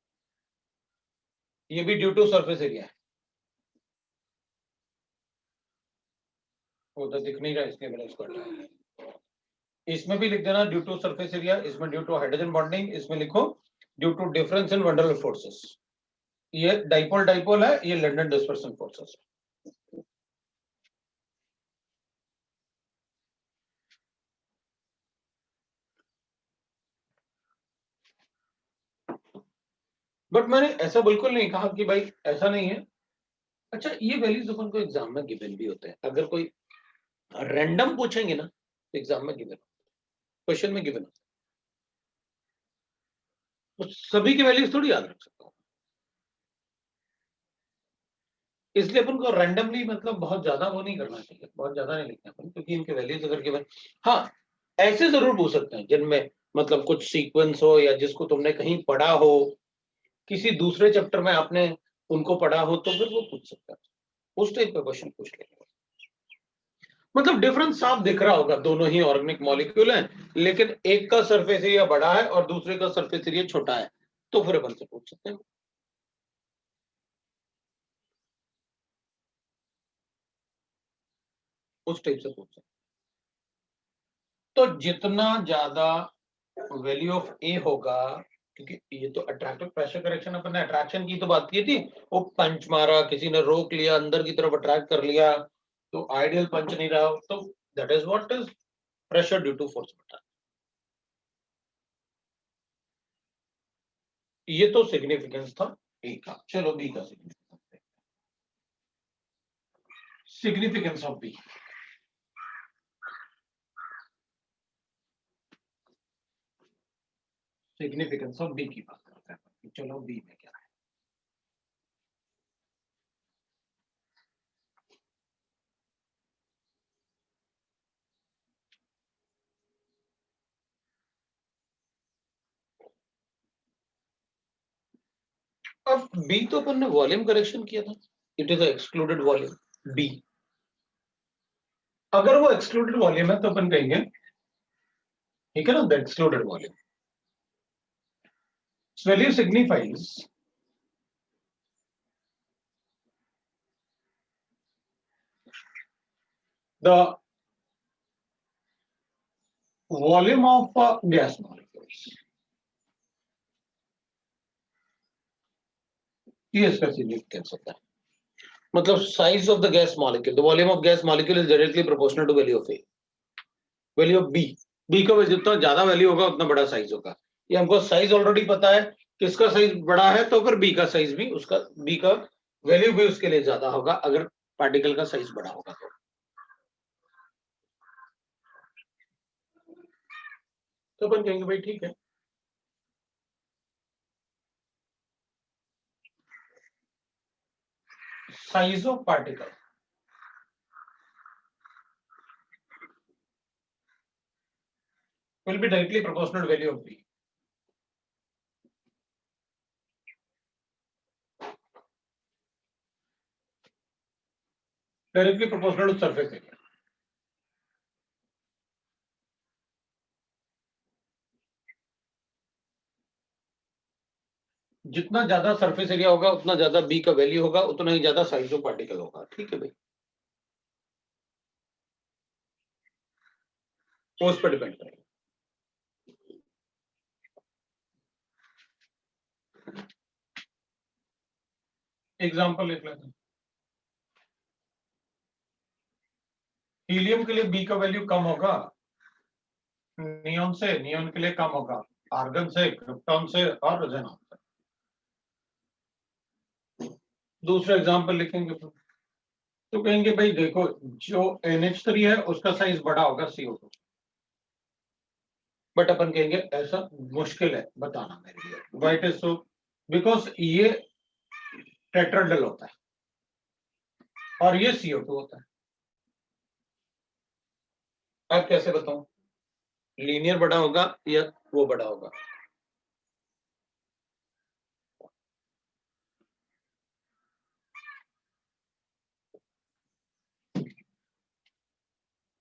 ये भी ड्यू टू सरफेस एरिया है, वो तो दिख नहीं रहा इसलिए मैंने इसको हटाया। इसमें भी लिख देना ड्यू टू सरफेस एरिया, इसमें ड्यू टू हाइड्रोजन बॉन्डिंग, इसमें लिखो due to difference in van der Waals forces. ये डाइपोल डाइपोल है, ये लंडन डिस्पर्सन फोर्सेस। बट मैंने ऐसा बिल्कुल नहीं कहा कि भाई ऐसा नहीं है। अच्छा, ये वैल्यूज अपन को एग्जाम में गिवन भी होते हैं, अगर कोई रैंडम पूछेंगे ना तो एग्जाम में गिवन, क्वेश्चन में गिवन, तो सभी की वैल्यूज थोड़ी याद रख सकता हूँ, इसलिए अपन को रैंडमली मतलब बहुत ज्यादा वो नहीं करना चाहिए, बहुत ज्यादा नहीं लिखना अपन, क्योंकि इनके वैल्यूज अगर गिवन, हाँ ऐसे जरूर पूछ सकते हैं जिनमें मतलब कुछ सीक्वेंस हो या जिसको तुमने कहीं पढ़ा हो, किसी दूसरे चैप्टर में आपने उनको पढ़ा हो, तो फिर वो पूछ सकता है, उस टाइप का क्वेश्चन पूछ लेंगे। मतलब डिफरेंस साफ दिख रहा होगा, दोनों ही ऑर्गेनिक मॉलिक्यूल हैं, लेकिन एक का सरफेस एरिया बड़ा है और दूसरे का सरफेस एरिया छोटा है, तो फिर अपन से पूछ सकते हैं, उस टाइप से पूछ सकते हैं। तो जितना ज्यादा वैल्यू ऑफ ए होगा, क्योंकि ये तो अट्रैक्टिव प्रेशर करेक्शन, अपन ने अट्रैक्शन की तो बात की थी, वो पंच मारा, किसी ने रोक लिया, अंदर की तरफ अट्रैक्ट कर लिया, तो आइडियल पंच नहीं रहा, तो that is what is pressure due to force बटा। ये तो सिग्निफिकेंस था ए का, चलो बी का significance, significance of B. Significance of B की बात करते हैं, चलो बी में क्या है। अब बी तो अपन ने वॉल्यूम करेक्शन किया था, it is excluded volume B. अगर वो एक्सक्लूडेड वॉल्यूम है तो अपन कहेंगे, ठीक है ना, the excluded volume value signifies the volume of gas molecules, ये इसका सिग्निफिकेंस होता है, मतलब size of the gas molecule, the volume of gas molecule is directly proportional to value of A, value of B, B का जितना ज्यादा value होगा उतना बड़ा साइज होगा, ये हमको साइज ऑलरेडी पता है, किसका साइज बड़ा है तो फिर बी का साइज भी, उसका बी का वैल्यू भी उसके लिए ज्यादा होगा अगर पार्टिकल का साइज बड़ा होगा तो अपन कहेंगे भाई ठीक है, size of particle will be directly proportional to value of b, directly proportional to surface area। जितना ज्यादा सरफेस एरिया होगा उतना ज्यादा बी का वैल्यू होगा, उतना ही ज्यादा साइज ऑफ पार्टिकल होगा, ठीक है भाई, तो उस पर डिपेंड करेगा। एग्जांपल लिख लेते हैं, हीलियम के लिए बी का वैल्यू कम होगा नियॉन से, नियॉन के लिए कम होगा आर्गन से, क्रिप्टॉन से और रेजोनॉन से। दूसरा एग्जांपल लिखेंगे तो कहेंगे भाई देखो, जो NH3 है उसका साइज बड़ा होगा CO2, बट अपन कहेंगे ऐसा मुश्किल है बताना मेरे लिए, why it is so, because ये टेट्राहेड्रल होता है और ये CO2 होता है। अब कैसे बताऊं, लीनियर बड़ा होगा या वो बड़ा होगा,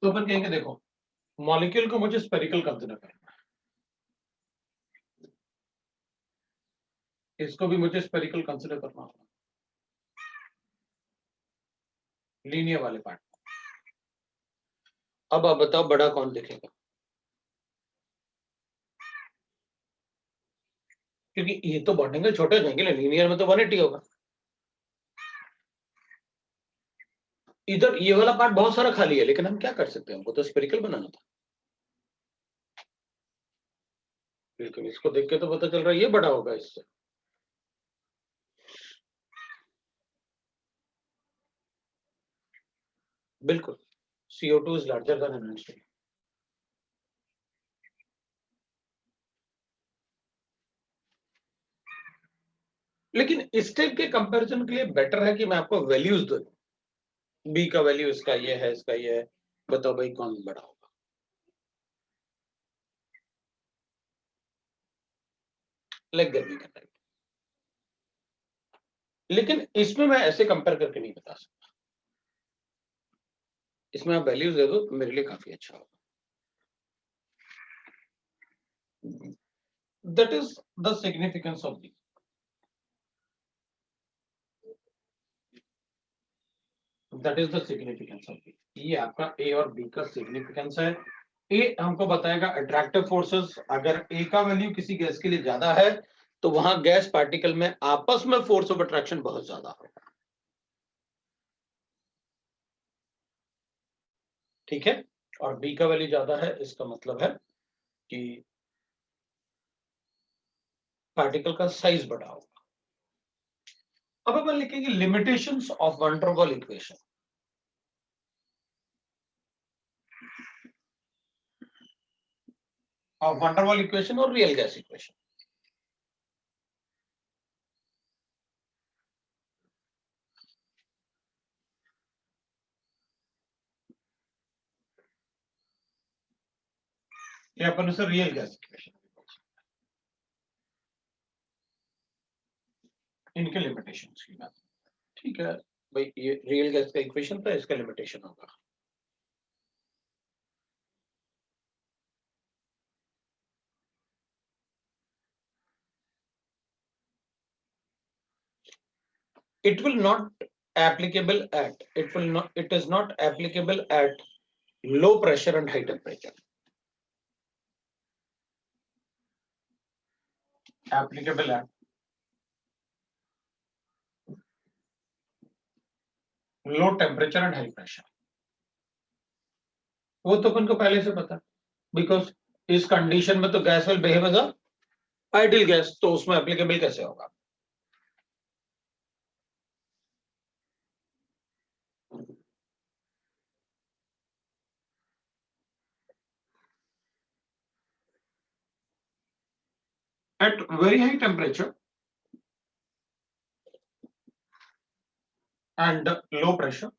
तो अपन कहेंगे देखो मॉलिक्यूल को मुझे स्पेरिकल कंसीडर करना है, इसको भी मुझे स्पेरिकल कंसिडर करना होगा, लीनियर वाले पार्ट। अब आप बताओ बड़ा कौन दिखेगा, क्योंकि ये तो बॉन्डिंग छोटे हो जाएंगे, लीनियर में तो 180 होगा। इधर ये वाला पार्ट बहुत सारा खाली है, लेकिन हम क्या कर सकते हैं, हमको तो स्पेरिकल बनाना था। लेकिन इसको देख के तो पता चल रहा है ये बड़ा होगा इससे। बिल्कुल, CO2 is larger than NH2। लेकिन इस टाइप के कंपैरिजन के लिए बेटर है कि मैं आपको वैल्यूज दूं, बी का वैल्यू इसका ये है, इसका ये है, बताओ भाई कौन बड़ा होगा। Like that we can write. लेकिन इसमें मैं ऐसे कंपेयर करके नहीं बता सकता, इसमें आप वैल्यूज दे दो मेरे लिए काफी अच्छा होगा। That is the significance of B. That is the significance of B. ये आपका ए और बी का सिग्निफिकेंस है। ए हमको बताएगा अट्रैक्टिव फोर्सेस, अगर ए का वैल्यू किसी गैस के लिए ज्यादा है तो वहां गैस पार्टिकल में आपस में फोर्स ऑफ अट्रैक्शन बहुत ज्यादा होगा। ठीक है, और बी का वैल्यू ज्यादा है, इसका मतलब है कि पार्टिकल का साइज बड़ा होगा। अब अपन लिखेंगे लिमिटेशंस ऑफ वैन डर वाल इक्वेशन। ऑफ वैन डर वाल इक्वेशन और रियल गैस इक्वेशन। ये अपन उसे रियल गैस इक्वेशन, इनके लिमिटेशंस की बात। ठीक है भाई, ये रियल गैस का इक्वेशन था, इसका लिमिटेशन होगा। It will not applicable at, it is not applicable at low pressure and high temperature. Applicable at low temperature and high pressure, वो तो अपन को पहले से पता, बिकॉज इस कंडीशन में तो gas will behave as a ideal gas, तो उसमें एप्लीकेबल कैसे होगा। At very high temperature and low pressure,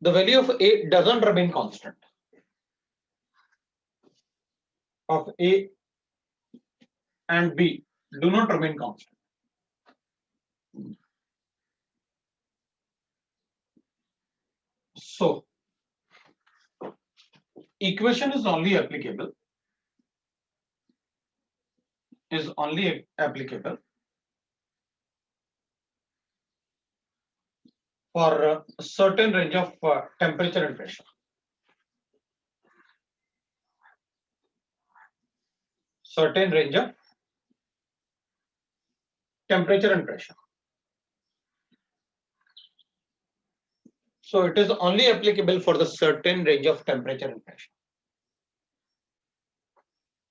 the value of A doesn't remain constant. Of A and B do not remain constant. So, equation is only applicable for a certain range of temperature and pressure. Certain range of temperature and pressure. So it is only applicable for the certain range of temperature and pressure.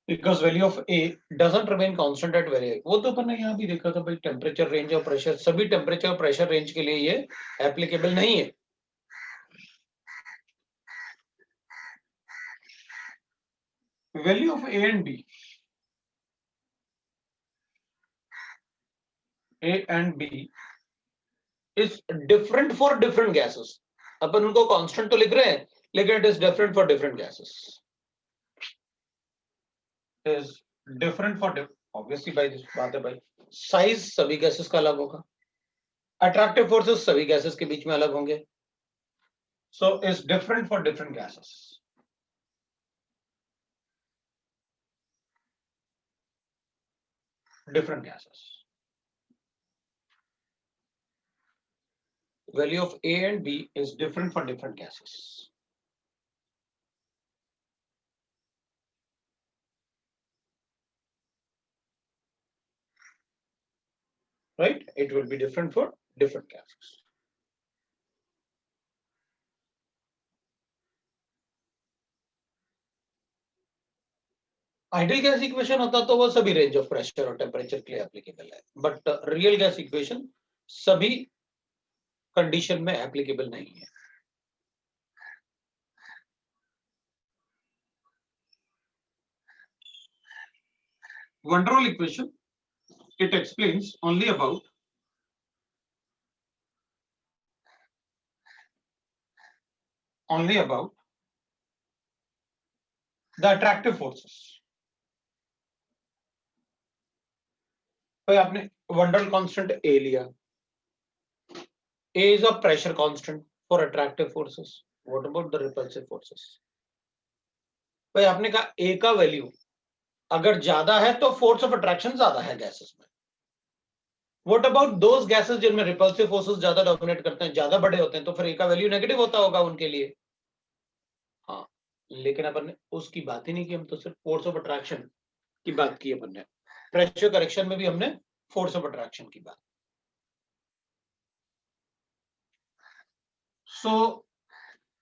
Because value of A doesn't remain constant at very high. वो तो अपन ने यहाँ भी देखा था भाई, temperature range और pressure, सभी टेम्परेचर और प्रेशर रेंज के लिए ये एप्लीकेबल नहीं है। Value of A and B, A and B is different for different gases. अपन उनको कांस्टेंट तो लिख रहे हैं, लेकिन it is different for different gases. Is different for obviously by this बात है भाई, साइज सभी गैसेस का अलग होगा, अट्रैक्टिव फोर्सेस सभी गैसेस के बीच में अलग होंगे, so is different for different gases. different gases. Value of A and B is different for different gases. Right? It will be different for different gases. Ideal gas equation होता तो वो सभी range of pressure और temperature के लिए applicable है, but real gas equation सभी condition में एप्लीकेबल नहीं है. Van der Waals equation, it explains only about the attractive forces. भाई आपने वन डर कांस्टेंट ए लिया, A is a pressure constant for attractive forces. What about the repulsive forces? भाई आपने कहा A का वैल्यू अगर ज्यादा है तो फोर्स ऑफ अट्रैक्शन ज्यादा है गैसेस में. What about those gases जिनमें repulsive forces ज्यादा डोमिनेट करते हैं, ज्यादा बड़े होते हैं, तो फिर A का वैल्यू नेगेटिव होता होगा उनके लिए. हाँ, लेकिन अपन ने उसकी बात ही नहीं की, हम तो सिर्फ फोर्स ऑफ अट्रैक्शन की बात की अपन ने. प्रेशर करेक्शन में भी हमने फोर्स ऑफ अट्रैक्शन की बात. So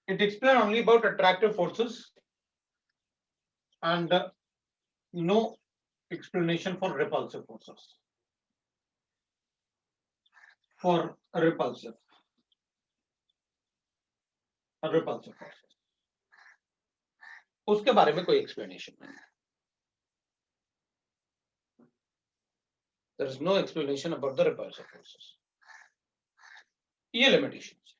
it explains only about attractive forces and no explanation for repulsive forces. For repulsive forces उसके बारे में कोई explanation नहीं है. There is no explanation about the repulsive forces. ये limitations.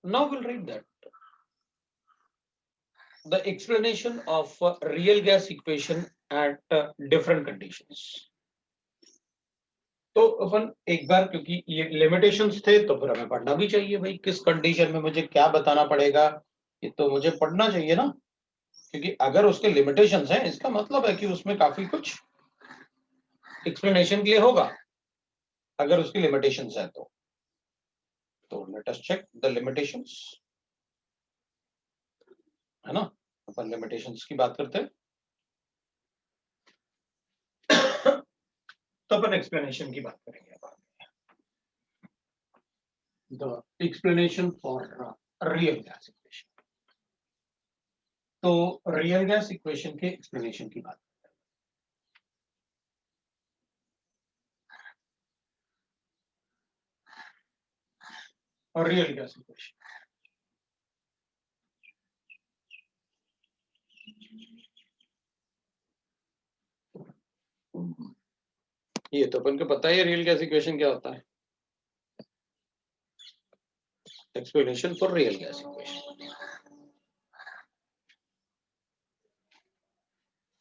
Now we'll read that. The explanation of real gas equation at different conditions. तो अपन एक बार, क्योंकि ये लिमिटेशंस थे तो फिर हमें पढ़ना भी चाहिए भाई, किस कंडीशन में मुझे क्या बताना पड़ेगा, ये तो मुझे पढ़ना चाहिए ना. क्योंकि अगर उसके लिमिटेशंस हैं इसका मतलब है कि उसमें काफी कुछ एक्सप्लेनेशन के लिए होगा. अगर उसकी लिमिटेशंस है तो let us check the limitations, है ना. अपन लिमिटेशंस की बात करते हैं तो अपन एक्सप्लेनेशन की बात करेंगे. The explanation for real gas equation. तो रियल गैस इक्वेशन के एक्सप्लेनेशन की बात करते हैं. रियल गैस इक्वेशन, ये तो अपन को पता है रियल गैस इक्वेशन क्या होता है. Explanation for real gas equation.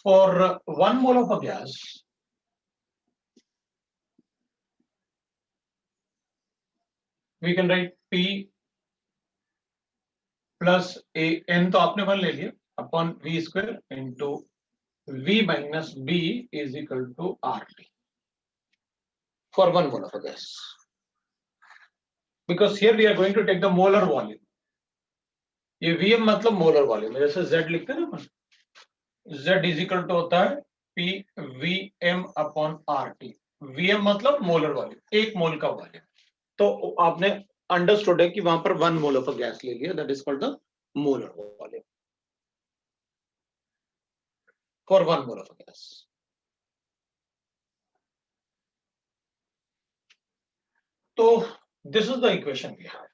For 1 mole of a gas, we can write P plus A, N तो आपने 1 ले लिया, upon V square into V minus B is equal to RT for 1 mole of a gas. Because here we are going to take the molar volume. ये Vm मतलब molar volume, जैसे Z लिखते हैं ना अपन, Z is equal to होता है P Vm upon RT. Vm मतलब molar volume, एक मोल का वॉल्यूम. तो आपने अंडरस्टूड है कि वहां पर 1 मोल ऑफ अ गैस ले लिया, that is called the molar volume for 1 mole of a gas. तो this is the equation we have.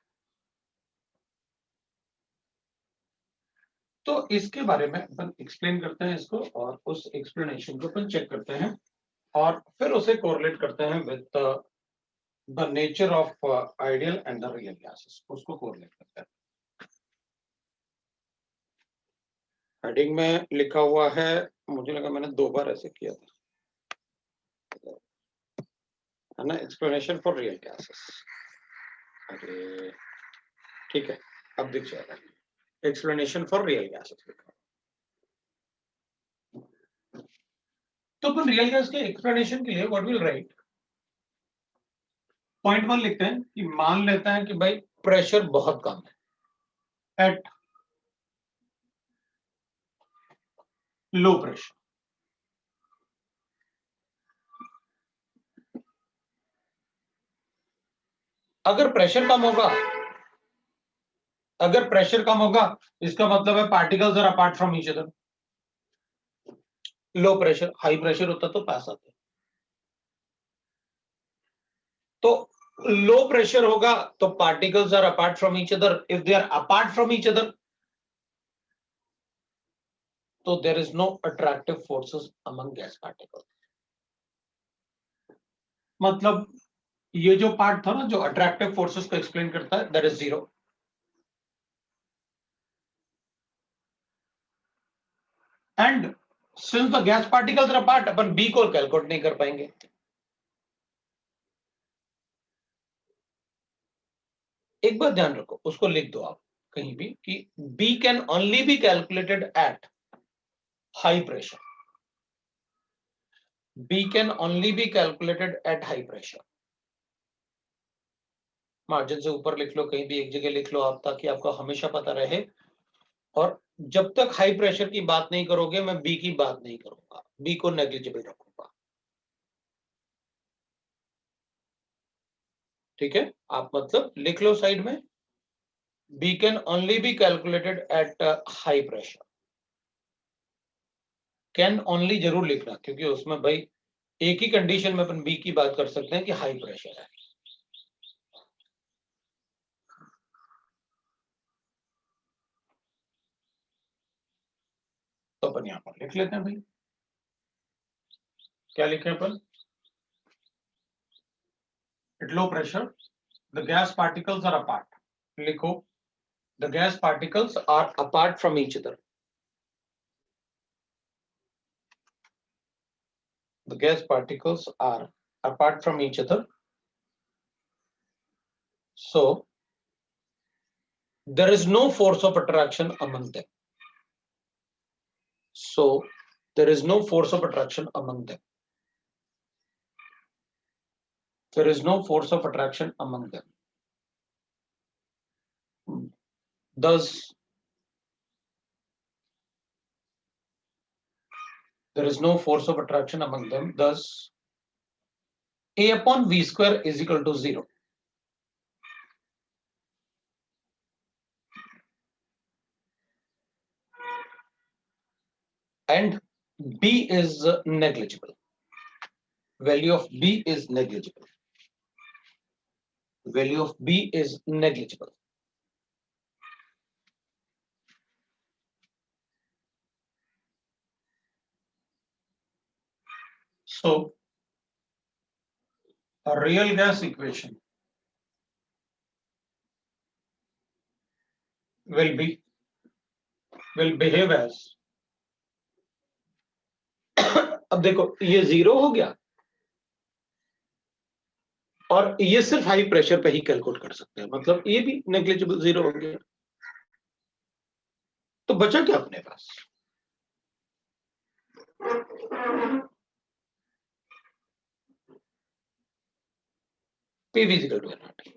तो इसके बारे में अपन एक्सप्लेन करते हैं इसको, और उस एक्सप्लेनेशन को अपन चेक करते हैं और फिर उसे कोरिलेट करते हैं with the nature of ideal and the real gases, उसको कोरिलेट करते हैं. हेडिंग में लिखा हुआ है, मुझे लगा मैंने 2 बार ऐसे किया था, है ना, एक्सप्लेनेशन फॉर रियल गैसेस. अरे ठीक है, अब दिख जाएगा एक्सप्लेनेशन फॉर रियल गैसेस लिखा. तो अपन रियल गैस के एक्सप्लेनेशन के लिए व्हाट विल राइट, पॉइंट 1 लिखते हैं कि मान लेते हैं कि भाई प्रेशर बहुत कम है एट लो प्रेशर। अगर प्रेशर कम होगा, अगर प्रेशर कम होगा इसका मतलब है particles are apart from each other. Low pressure, high pressure होता तो पास आते। तो लो प्रेशर होगा तो particles are apart from each other. If they are apart from each other तो there is no attractive forces among gas particles. मतलब ये जो पार्ट था ना जो अट्रैक्टिव फोर्सेस को एक्सप्लेन करता है, that is zero. And since the gas particles are apart, अपन बी को कैलकुलेट नहीं कर पाएंगे। एक बात ध्यान रखो, उसको लिख दो आप कहीं भी कि B can only be calculated at high pressure. B can only be calculated at high pressure. Margin से ऊपर लिख लो, कहीं भी एक जगह लिख लो आप, ताकि आपको हमेशा पता रहे। और जब तक हाई प्रेशर की बात नहीं करोगे मैं बी की बात नहीं करूंगा, बी को नेग्लिजिबल रखूंगा। ठीक है, आप मतलब लिख लो साइड में, B can only be calculated at high pressure. Can only जरूर लिखना, क्योंकि उसमें भाई एक ही कंडीशन में अपन बी की बात कर सकते हैं कि हाई प्रेशर है। तो अपन यहां पर लिख लेते हैं भाई, क्या लिखे अपन, at low pressure the gas particles are apart. लिखो, the gas particles are apart from each other. The gas particles are apart from each other, so there is no force of attraction among them. So there is no force of attraction among them. There is no force of attraction among them. Thus, there is no force of attraction among them. Thus, A upon V square is equal to 0. And B is negligible. Value of B is negligible. Value of B is negligible. So a real gas equation will behave as, अब देखो ये 0 हो गया और ये सिर्फ high pressure पे ही calculate कर सकते हैं, मतलब ये भी नेग्लिजिबल 0 हो गया। तो बचा क्या अपने पास, पीवी इक्वल टू एनआरटी।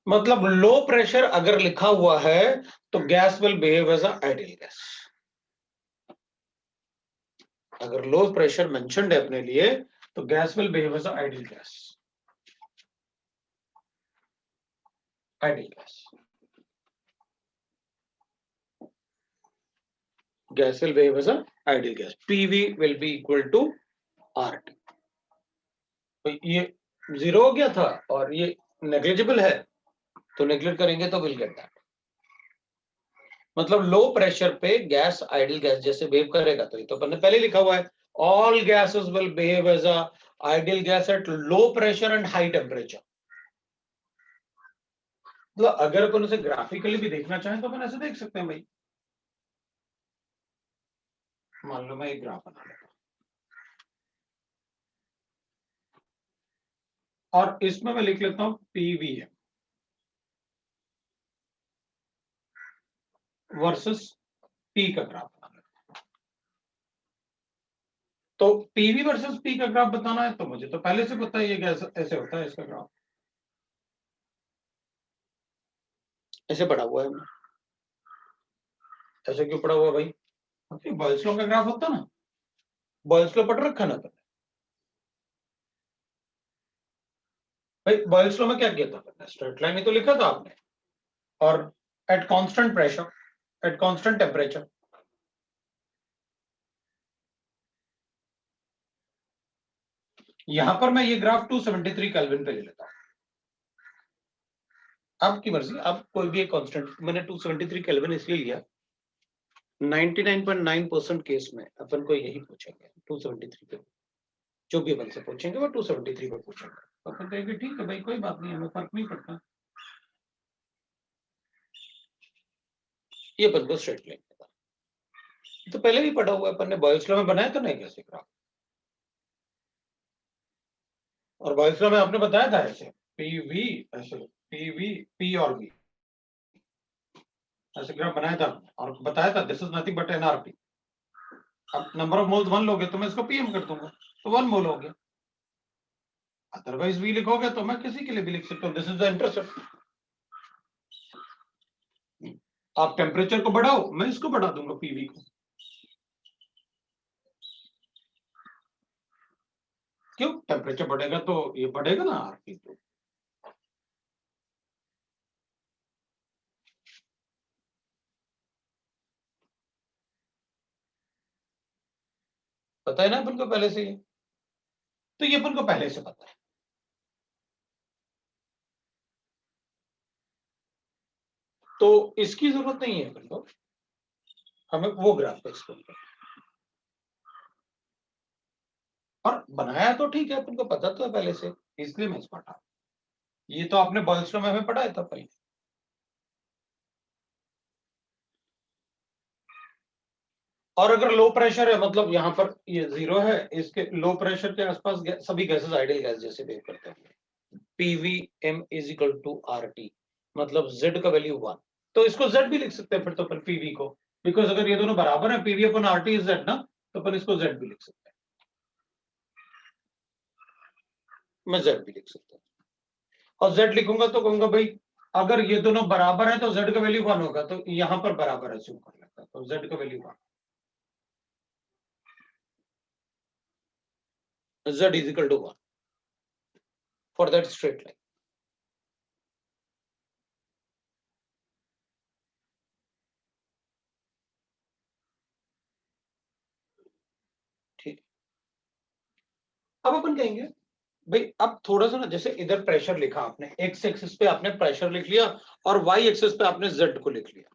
मतलब लो प्रेशर अगर लिखा हुआ है तो gas will behave as a ideal gas. अगर लो प्रेशर मेंशन्ड है अपने लिए तो gas will behave as a ideal gas. Ideal gas, gas will behave as a ideal gas. PV will be equal to RT. तो ये 0 हो गया था और ये नेग्लिजिबल है, तो नेग्लेक्ट करेंगे तो विल गेट दैट। मतलब लो प्रेशर पे गैस आइडियल गैस जैसे बिहेव करेगा, तो ये तो अपन ने पहले लिखा हुआ है, all gases will behave as a ideal gas at low pressure and high temperature. मतलब अगर अपन उसे ग्राफिकली भी देखना चाहें तो अपन ऐसे देख सकते हैं भाई। मान लो मैं एक ग्राफ बना लेता हूं और इसमें मैं लिख लेता हूं पीवीएम वर्सेस पी का ग्राफ बना लेता हूं। तो पीवी वर्सेस पी का ग्राफ बताना है तो मुझे तो पहले से पता है ये ऐसे होता है इसका ग्राफ, ऐसे पड़ा हुआ है हमने। ऐसे क्यों पड़ा हुआ भाई? बॉयल्स लॉ का ग्राफ होता ना, बॉयल्स लॉ पढ़ रखा ना भाई? बॉयल्स लॉ में क्या किया था? स्ट्रेट लाइन ही तो लिखा था आपने, और eight constant pressure, at constant temperature. यहां पर मैं ये ग्राफ 273 केल्विन पे ले लेता हूं, आपकी मर्जी, आप कोई भी एक कांस्टेंट। मैंने 273 केल्विन इसलिए लिया, 99.9% केस में अपन को यही पूछेंगे 273 पे, जो भी अपन से पूछेंगे वो 273 पे पूछेंगे। तो अपन कहेंगे ठीक है भाई, कोई बात नहीं, हमें फर्क नहीं पड़ता, ये अपन को स्ट्रेट लाइन तो पहले भी पढ़ा हुआ है अपन ने, बॉयल्स लॉ में बनाया तो नहीं कैसे ग्राफ, और बॉयल्स लॉ में आपने बताया था ऐसे पीवी, ऐसे पीवी, पी और वी, ऐसे ग्राफ बनाया था और बताया था this is nothing but NRT. अब नंबर ऑफ मोल्स 1 लोगे तो मैं इसको पीएम कर दूंगा, तो 1 मोल हो गया। अदरवाइज वी लिखोगे तो मैं किसी के लिए भी लिख सकता हूँ, दिस इज द इंटरसेप्ट। आप टेम्परेचर को बढ़ाओ, मैं इसको बढ़ा दूंगा पीवी को। क्यों? टेम्परेचर बढ़ेगा तो ये बढ़ेगा ना आरटी। तो पता है ना अपन को पहले से ही, तो ये अपन को पहले से पता है। तो इसकी जरूरत नहीं है अपन को, हमें वो ग्राफ को एक्सप्लेन करना, और बनाया तो ठीक है, अपन को पता तो है पहले से, इसलिए मैं इसको हटा, ये तो आपने बॉयल्स लॉ में हमें पढ़ाया था पहले। और अगर लो प्रेशर है, मतलब यहाँ पर ये 0 है, इसके लो प्रेशर के आसपास सभी गैसेस आइडियल गैस जैसे बिहेव करते हैं। PVM is equal to RT, मतलब Z का वैल्यू 1, तो इसको Z भी लिख सकते हैं फिर तो अपन PV को, बिकॉज अगर ये दोनों बराबर है, PV upon RT is Z ना, तो अपन इसको Z भी लिख सकते हैं, मैं Z भी लिख सकता हूँ। और Z लिखूंगा तो कहूंगा भाई अगर ये दोनों बराबर है तो Z का वैल्यू 1 होगा, तो यहाँ पर बराबर है कर लेता है, तो Z का value 1, Z is equal to 1 for that straight line। ठीक, अब अपन कहेंगे भाई, अब थोड़ा सा ना, जैसे इधर प्रेशर लिखा आपने, एक्स एक्सिस पे आपने प्रेशर लिख लिया, और वाई एक्सिस पे आपने जेड को लिख लिया,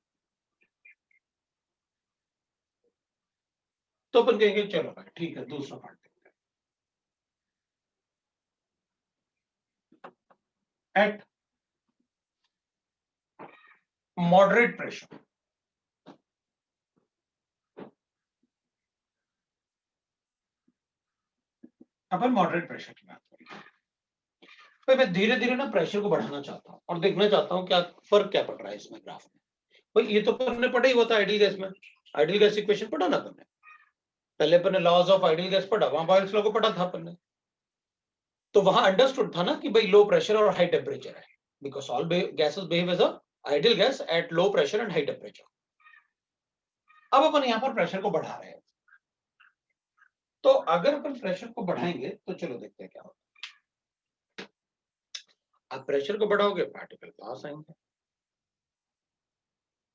तो अपन कहेंगे चलो भाई ठीक है, दूसरा पार्ट देखते हैं। एट मॉडरेट प्रेशर, अपन मॉडरेट प्रेशर की बात करेंगे भाई, मैं धीरे धीरे ना प्रेशर को बढ़ाना चाहता हूँ और देखना चाहता हूँ क्या फर्क क्या पड़ रहा है इसमें ग्राफ में। भाई ये तो अपन ने पढ़ा ही हुआ था आइडियल गैस में, आइडियल गैस इक्वेशन पढ़ा ना अपन ने, पहले अपन ने लॉज ऑफ आइडियल गैस पढ़ा, वहां बॉयल्स लॉ को पढ़ा था अपन ने, तो वहां अंडरस्टूड था ना कि भाई लो प्रेशर और हाई टेम्परेचर है, because all gases behave as a ideal gas at low pressure and high temperature. अब अपन यहाँ पर प्रेशर को बढ़ा रहे हैं, तो अगर अपन प्रेशर को बढ़ाएंगे तो चलो देखते हैं क्या होगा। आप प्रेशर को बढ़ाओगे, पार्टिकल पास आएंगे,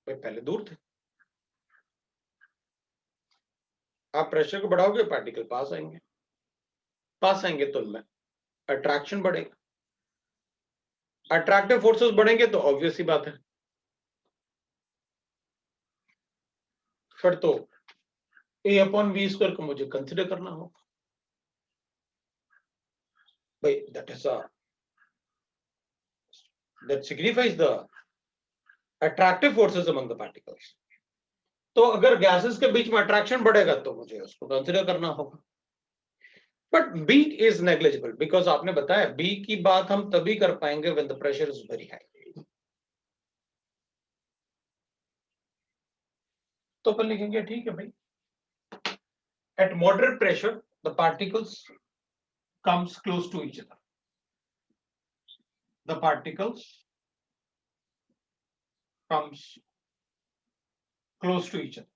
वे पहले दूर थे, आप प्रेशर को बढ़ाओगे पार्टिकल पास आएंगे, पास आएंगे तो उनमें अट्रैक्शन बढ़ेगा, अट्रैक्टिव फोर्सेस बढ़ेंगे तो ऑब्वियस ही बात है, फिर तो A/V² को मुझे कंसिडर करना होगा भाई, that signifies the attractive forces among the particles। तो अगर गैसेस के बीच में अट्रैक्शन बढ़ेगा तो मुझे उसको कंसिडर करना होगा, but B is negligible, because आपने बताया B की बात हम तभी कर पाएंगे when the pressure is very high. तो अपन लिखेंगे ठीक है भाई, eight moderate pressure the particles comes close to each other. The particles comes close to each other.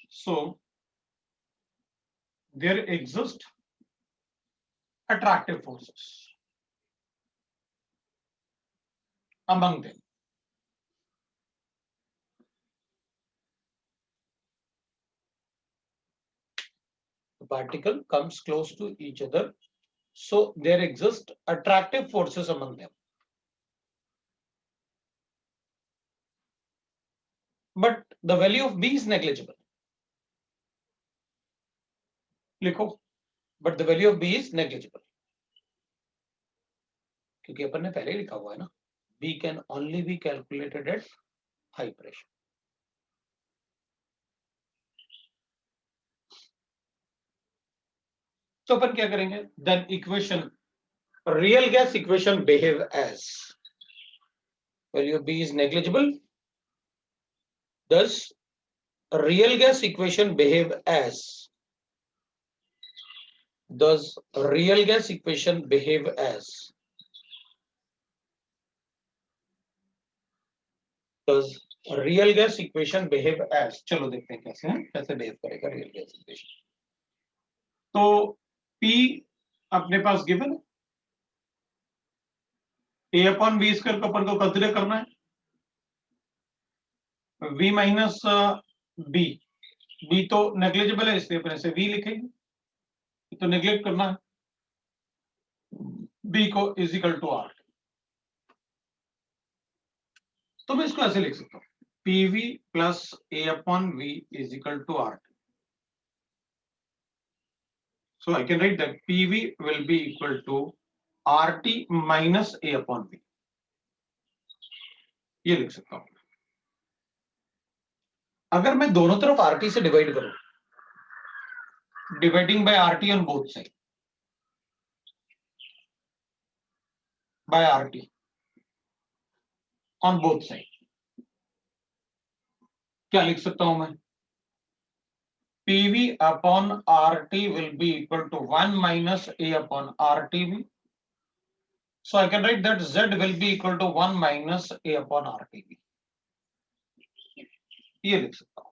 So there exist attractive forces among them. The particle comes close to each other, so there exist attractive forces among them. But the value of B is negligible. लिखो, but the value of B is negligible. क्योंकि अपन ने पहले ही लिखा हुआ है ना, B can only be calculated at high pressure. तो अपन क्या करेंगे? Then equation, real gas equation behave as value of B is negligible. Thus, real gas equation behave as. Does real gas equation behave as? Does real gas equation behave as? चलो देखते हैं कैसे behave करेगा real gas equation. तो P अपने पास given A upon B square को अपन को कंसीडर करना है. V माइनस B, B तो नेग्लिजिबल है इसलिए अपन ऐसे V लिखेंगे. तो नेग्लेक्ट करना है. B को इज इक्वल टू R. तो मैं इसको ऐसे लिख सकता हूं, PV plus A upon V is equal to R. So I can write that PV will be equal to RT minus A upon V. ये लिख सकता हूं. अगर मैं दोनों तरफ RT से डिवाइड करूं, dividing by RT on both side, by RT on both side, क्या लिख सकता हूं मैं? PV upon RT will be equal to 1 minus A upon RTV. So I can write that Z will be equal to 1 minus A upon RTV. ये लिख सकता हूं.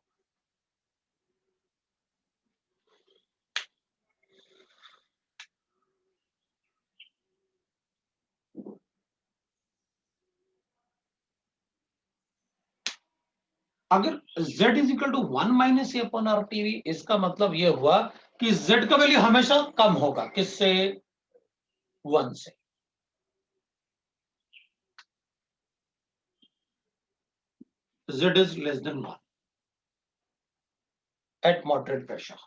अगर Z is equal to 1 minus A upon RTV, इसका मतलब यह हुआ कि Z का वैल्यू हमेशा कम होगा. किससे? 1 से. Z is less than 1 at moderate pressure.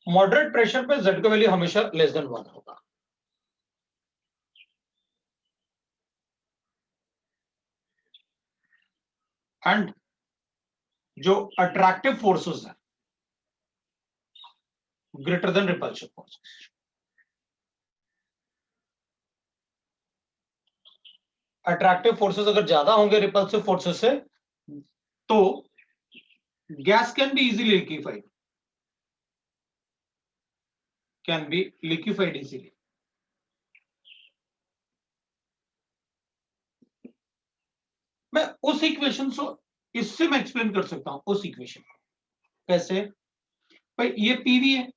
Moderate pressure पे Z का वैल्यू हमेशा लेस देन 1 होगा. एंड जो अट्रैक्टिव फोर्सेस है greater than repulsive forces. Attractive forces अगर ज्यादा होंगे रिपल्सिव फोर्सेस से, तो gas can be easily liquefied, can be liquefied easily. मैं उस इक्वेशन को इससे मैं एक्सप्लेन कर सकता हूं. उस इक्वेशन को कैसे? भाई ये पीवी है,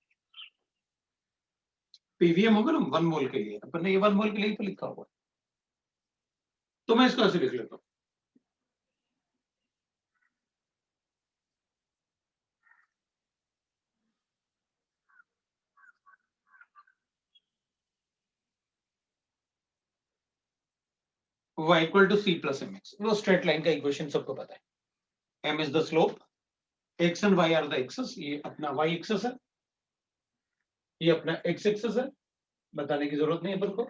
पीवीएम होगा ना 1 मोल के लिए, अपन ने ये 1 मोल के लिए तो लिखा हुआ है. तो मैं इसको ऐसे लिख लेता हूं, y equal to c plus mx. वो स्ट्रेट लाइन का इक्वेशन सबको पता है. m is the slope, x and y are the axes. ये अपना y एक्सेस है, ये अपना x एक्सेस है. बताने की जरूरत नहीं है अपन को.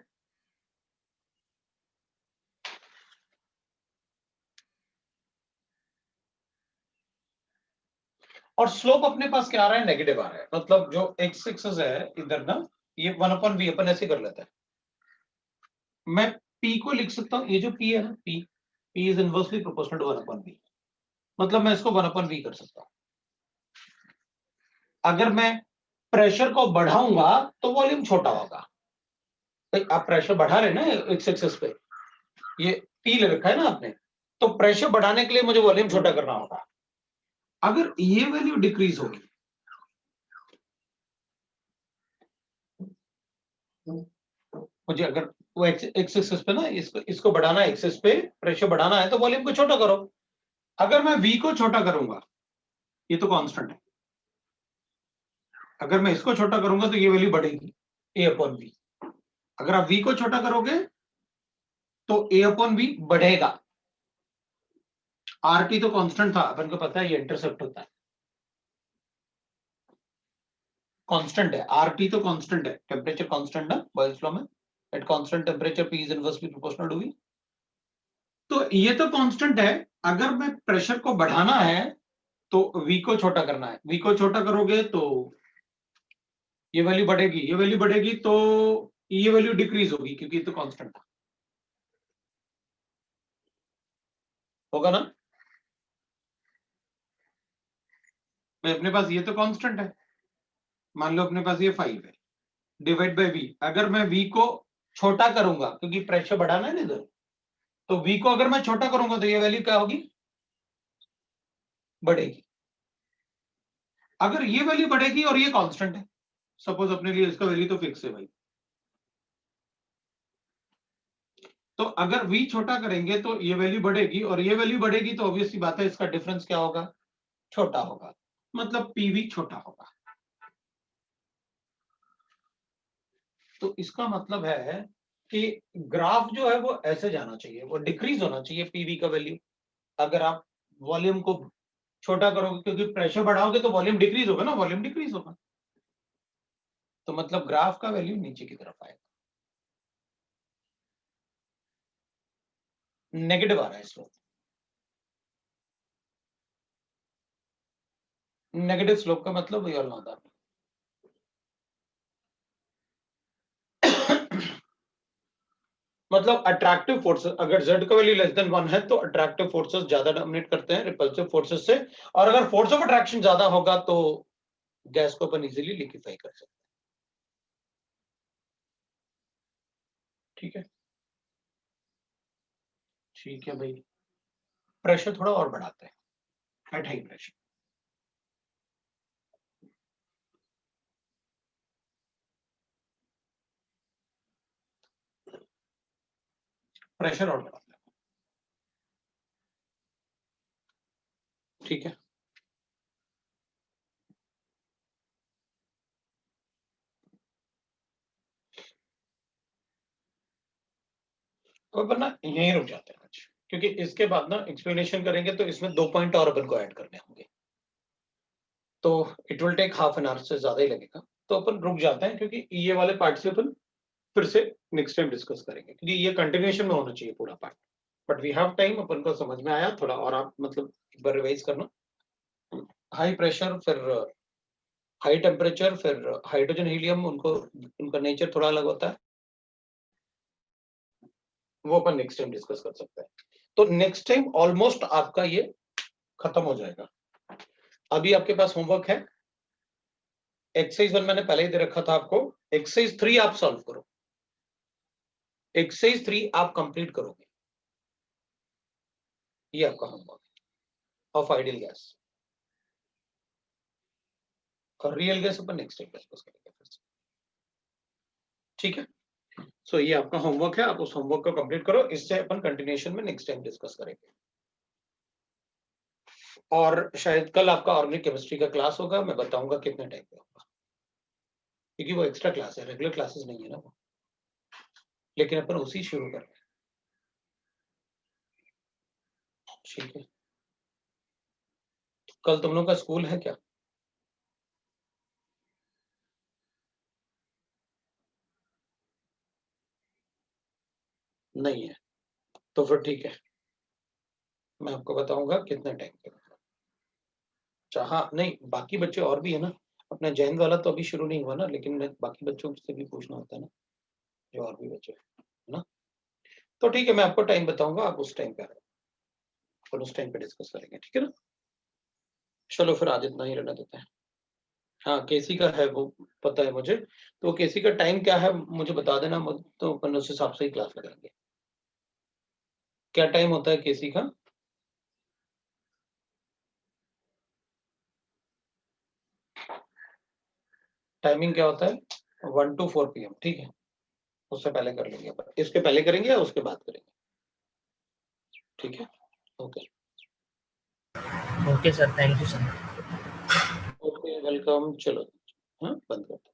और स्लोप अपने पास क्या आ रहा है? नेगेटिव आ रहा है. मतलब जो x एक्सेस है इधर ना, ये 1/v अपन ऐसे कर लेता है. मैं P को लिख सकता हूं, ये जो P है ना, P is inversely proportional to 1/V, मतलब मैं इसको 1/V कर सकता हूं। अगर मैं प्रेशर को बढ़ाऊंगा तो वॉल्यूम छोटा होगा। आप प्रेशर बढ़ा रहे ना एक्स एक्सिस पे, ये P ले रखा है ना आपने, तो प्रेशर बढ़ाने के लिए मुझे वॉल्यूम छोटा करना होगा। अगर ये वैल्यू डिक्रीज होगी, मुझे अगर वो एक्स एक्सिस पे ना इसको बढ़ाना है, एक्सिस पे प्रेशर बढ़ाना है तो वॉल्यूम को छोटा करो। अगर मैं V को छोटा करूंगा, ये तो कांस्टेंट है, अगर मैं इसको छोटा करूंगा तो ये वैल्यू बढ़ेगी A/V। अगर आप V को छोटा करोगे तो A/V बढ़ेगा। RT तो कांस्टेंट था, अपन को पता है ये इंटरसेप्ट होता है, कांस्टेंट है। RT तो कांस्टेंट है, टेम्परेचर कांस्टेंट है बॉयल्स लॉ में, at constant temperature P is inversely proportional to V। तो ये तो कांस्टेंट है, अगर मैं प्रेशर को बढ़ाना है तो V को छोटा करना है। V को छोटा करोगे तो ये वैल्यू बढ़ेगी, ये वैल्यू बढ़ेगी तो ये वैल्यू डिक्रीज होगी, क्योंकि ये तो कांस्टेंट था, होगा ना। मैं अपने पास ये तो कांस्टेंट है, मान लो अपने पास ये 5 है, डिवाइड बाय V। अगर मैं V को छोटा करूंगा, क्योंकि प्रेशर बढ़ाना है ना इधर, तो V को अगर मैं छोटा करूंगा तो ये वैल्यू क्या होगी, बढ़ेगी। अगर ये वैल्यू बढ़ेगी और ये कांस्टेंट है, सपोज अपने लिए इसका वैल्यू तो फिक्स है भाई, तो अगर V छोटा करेंगे तो ये वैल्यू बढ़ेगी, और ये वैल्यू बढ़ेगी तो ऑब्वियसली बात है इसका डिफरेंस क्या होगा, छोटा होगा, मतलब PV छोटा होगा। तो इसका मतलब है कि ग्राफ जो है वो ऐसे जाना चाहिए, वो डिक्रीज होना चाहिए PV का वैल्यू। अगर आप वॉल्यूम को छोटा करोगे, क्योंकि प्रेशर बढ़ाओगे तो वॉल्यूम डिक्रीज होगा ना, वॉल्यूम डिक्रीज होगा, तो मतलब ग्राफ का वैल्यू नीचे की तरफ आएगा, नेगेटिव आ रहा है स्लोप। नेगेटिव स्लोप का मतलब वी ऑल नो दैट। मतलब अट्रैक्टिव फोर्सेस, अगर z का वैल्यू लेस देन 1 है तो अट्रैक्टिव फोर्सेस ज्यादा डोमिनेट करते हैं रिपल्सिव फोर्सेस से, और अगर फोर्स ऑफ अट्रैक्शन ज्यादा होगा तो गैस को अपन इजीली लिक्विफाई कर सकते हैं। ठीक है, ठीक है भाई, प्रेशर थोड़ा और बढ़ाते हैं एट हाई प्रेशर। प्रेशर और बढ़ाते हैं, ठीक है। तो अपन ना यहीं रुक जाते हैं आज, क्योंकि इसके बाद ना एक्सप्लेनेशन करेंगे तो इसमें 2 पॉइंट और अपन को ऐड करने होंगे, तो it will take half an hour से ज्यादा ही लगेगा। तो अपन रुक जाते हैं, क्योंकि ये वाले पार्ट से अपन फिर से नेक्स्ट टाइम डिस्कस करेंगे, क्योंकि ये कंटिन्यूएशन में होना चाहिए पूरा part. But we have time, अपन को समझ में आया थोड़ा, और आप मतलब एक बार रिवाइज करना। हाई प्रेशर, फिर हाई टेम्परेचर, फिर हाइड्रोजन हीलियम, उनको उनका नेचर थोड़ा अलग होता है, वो अपन नेक्स्ट टाइम डिस्कस कर सकते हैं। तो नेक्स्ट टाइम ऑलमोस्ट आपका ये खत्म हो जाएगा। अभी आपके पास होमवर्क है, एक्सरसाइज 1 मैंने पहले ही दे रखा था आपको, एक्सरसाइज 3 आप सॉल्व करो, एक्सरसाइज 3 आप कंप्लीट करोगे, ये आपका होमवर्क ऑफ आइडियल गैस। और रियल गैस अपन नेक्स्ट टाइम डिस्कस करेंगे फिर से, ठीक है। सो ये आपका होमवर्क है, आप उस होमवर्क को कंप्लीट करो, इससे अपन कंटिन्यूएशन में नेक्स्ट टाइम डिस्कस करेंगे। और शायद कल आपका ऑर्गेनिक केमिस्ट्री का क्लास होगा, मैं बताऊंगा कितने टाइम पे होगा, क्योंकि वो एक्स्ट्रा क्लास है, रेगुलर क्लासेस नहीं है ना वो, लेकिन अपन उसी शुरू कर रहे हैं, ठीक है। कल तुम लोग का स्कूल है क्या? नहीं है, तो फिर ठीक है, मैं आपको बताऊंगा कितने टाइम पे। हाँ नहीं, बाकी बच्चे और भी है ना, अपना जैन वाला तो अभी शुरू नहीं हुआ ना, लेकिन बाकी बच्चों से भी पूछना होता है ना, जो और भी बच्चे है ना। तो ठीक है, मैं आपको टाइम बताऊंगा, आप उस टाइम पे और उस टाइम पे डिस्कस करेंगे, ठीक है ना। चलो फिर आज इतना ही रहने देते हैं। हाँ, केसी का है वो पता है मुझे, तो केसी का टाइम क्या है मुझे बता देना, तो अपन उस हिसाब से ही क्लास लगाएंगे। क्या टाइम होता है केसी का? टाइमिंग क्या होता है? 1 to 4 PM, ठीक है, उससे पहले कर लेंगे अपन। इसके पहले करेंगे या उसके बाद करेंगे? ठीक है, okay okay sir, thank you sir. Okay, welcome. चलो हाँ, बंद करते हैं।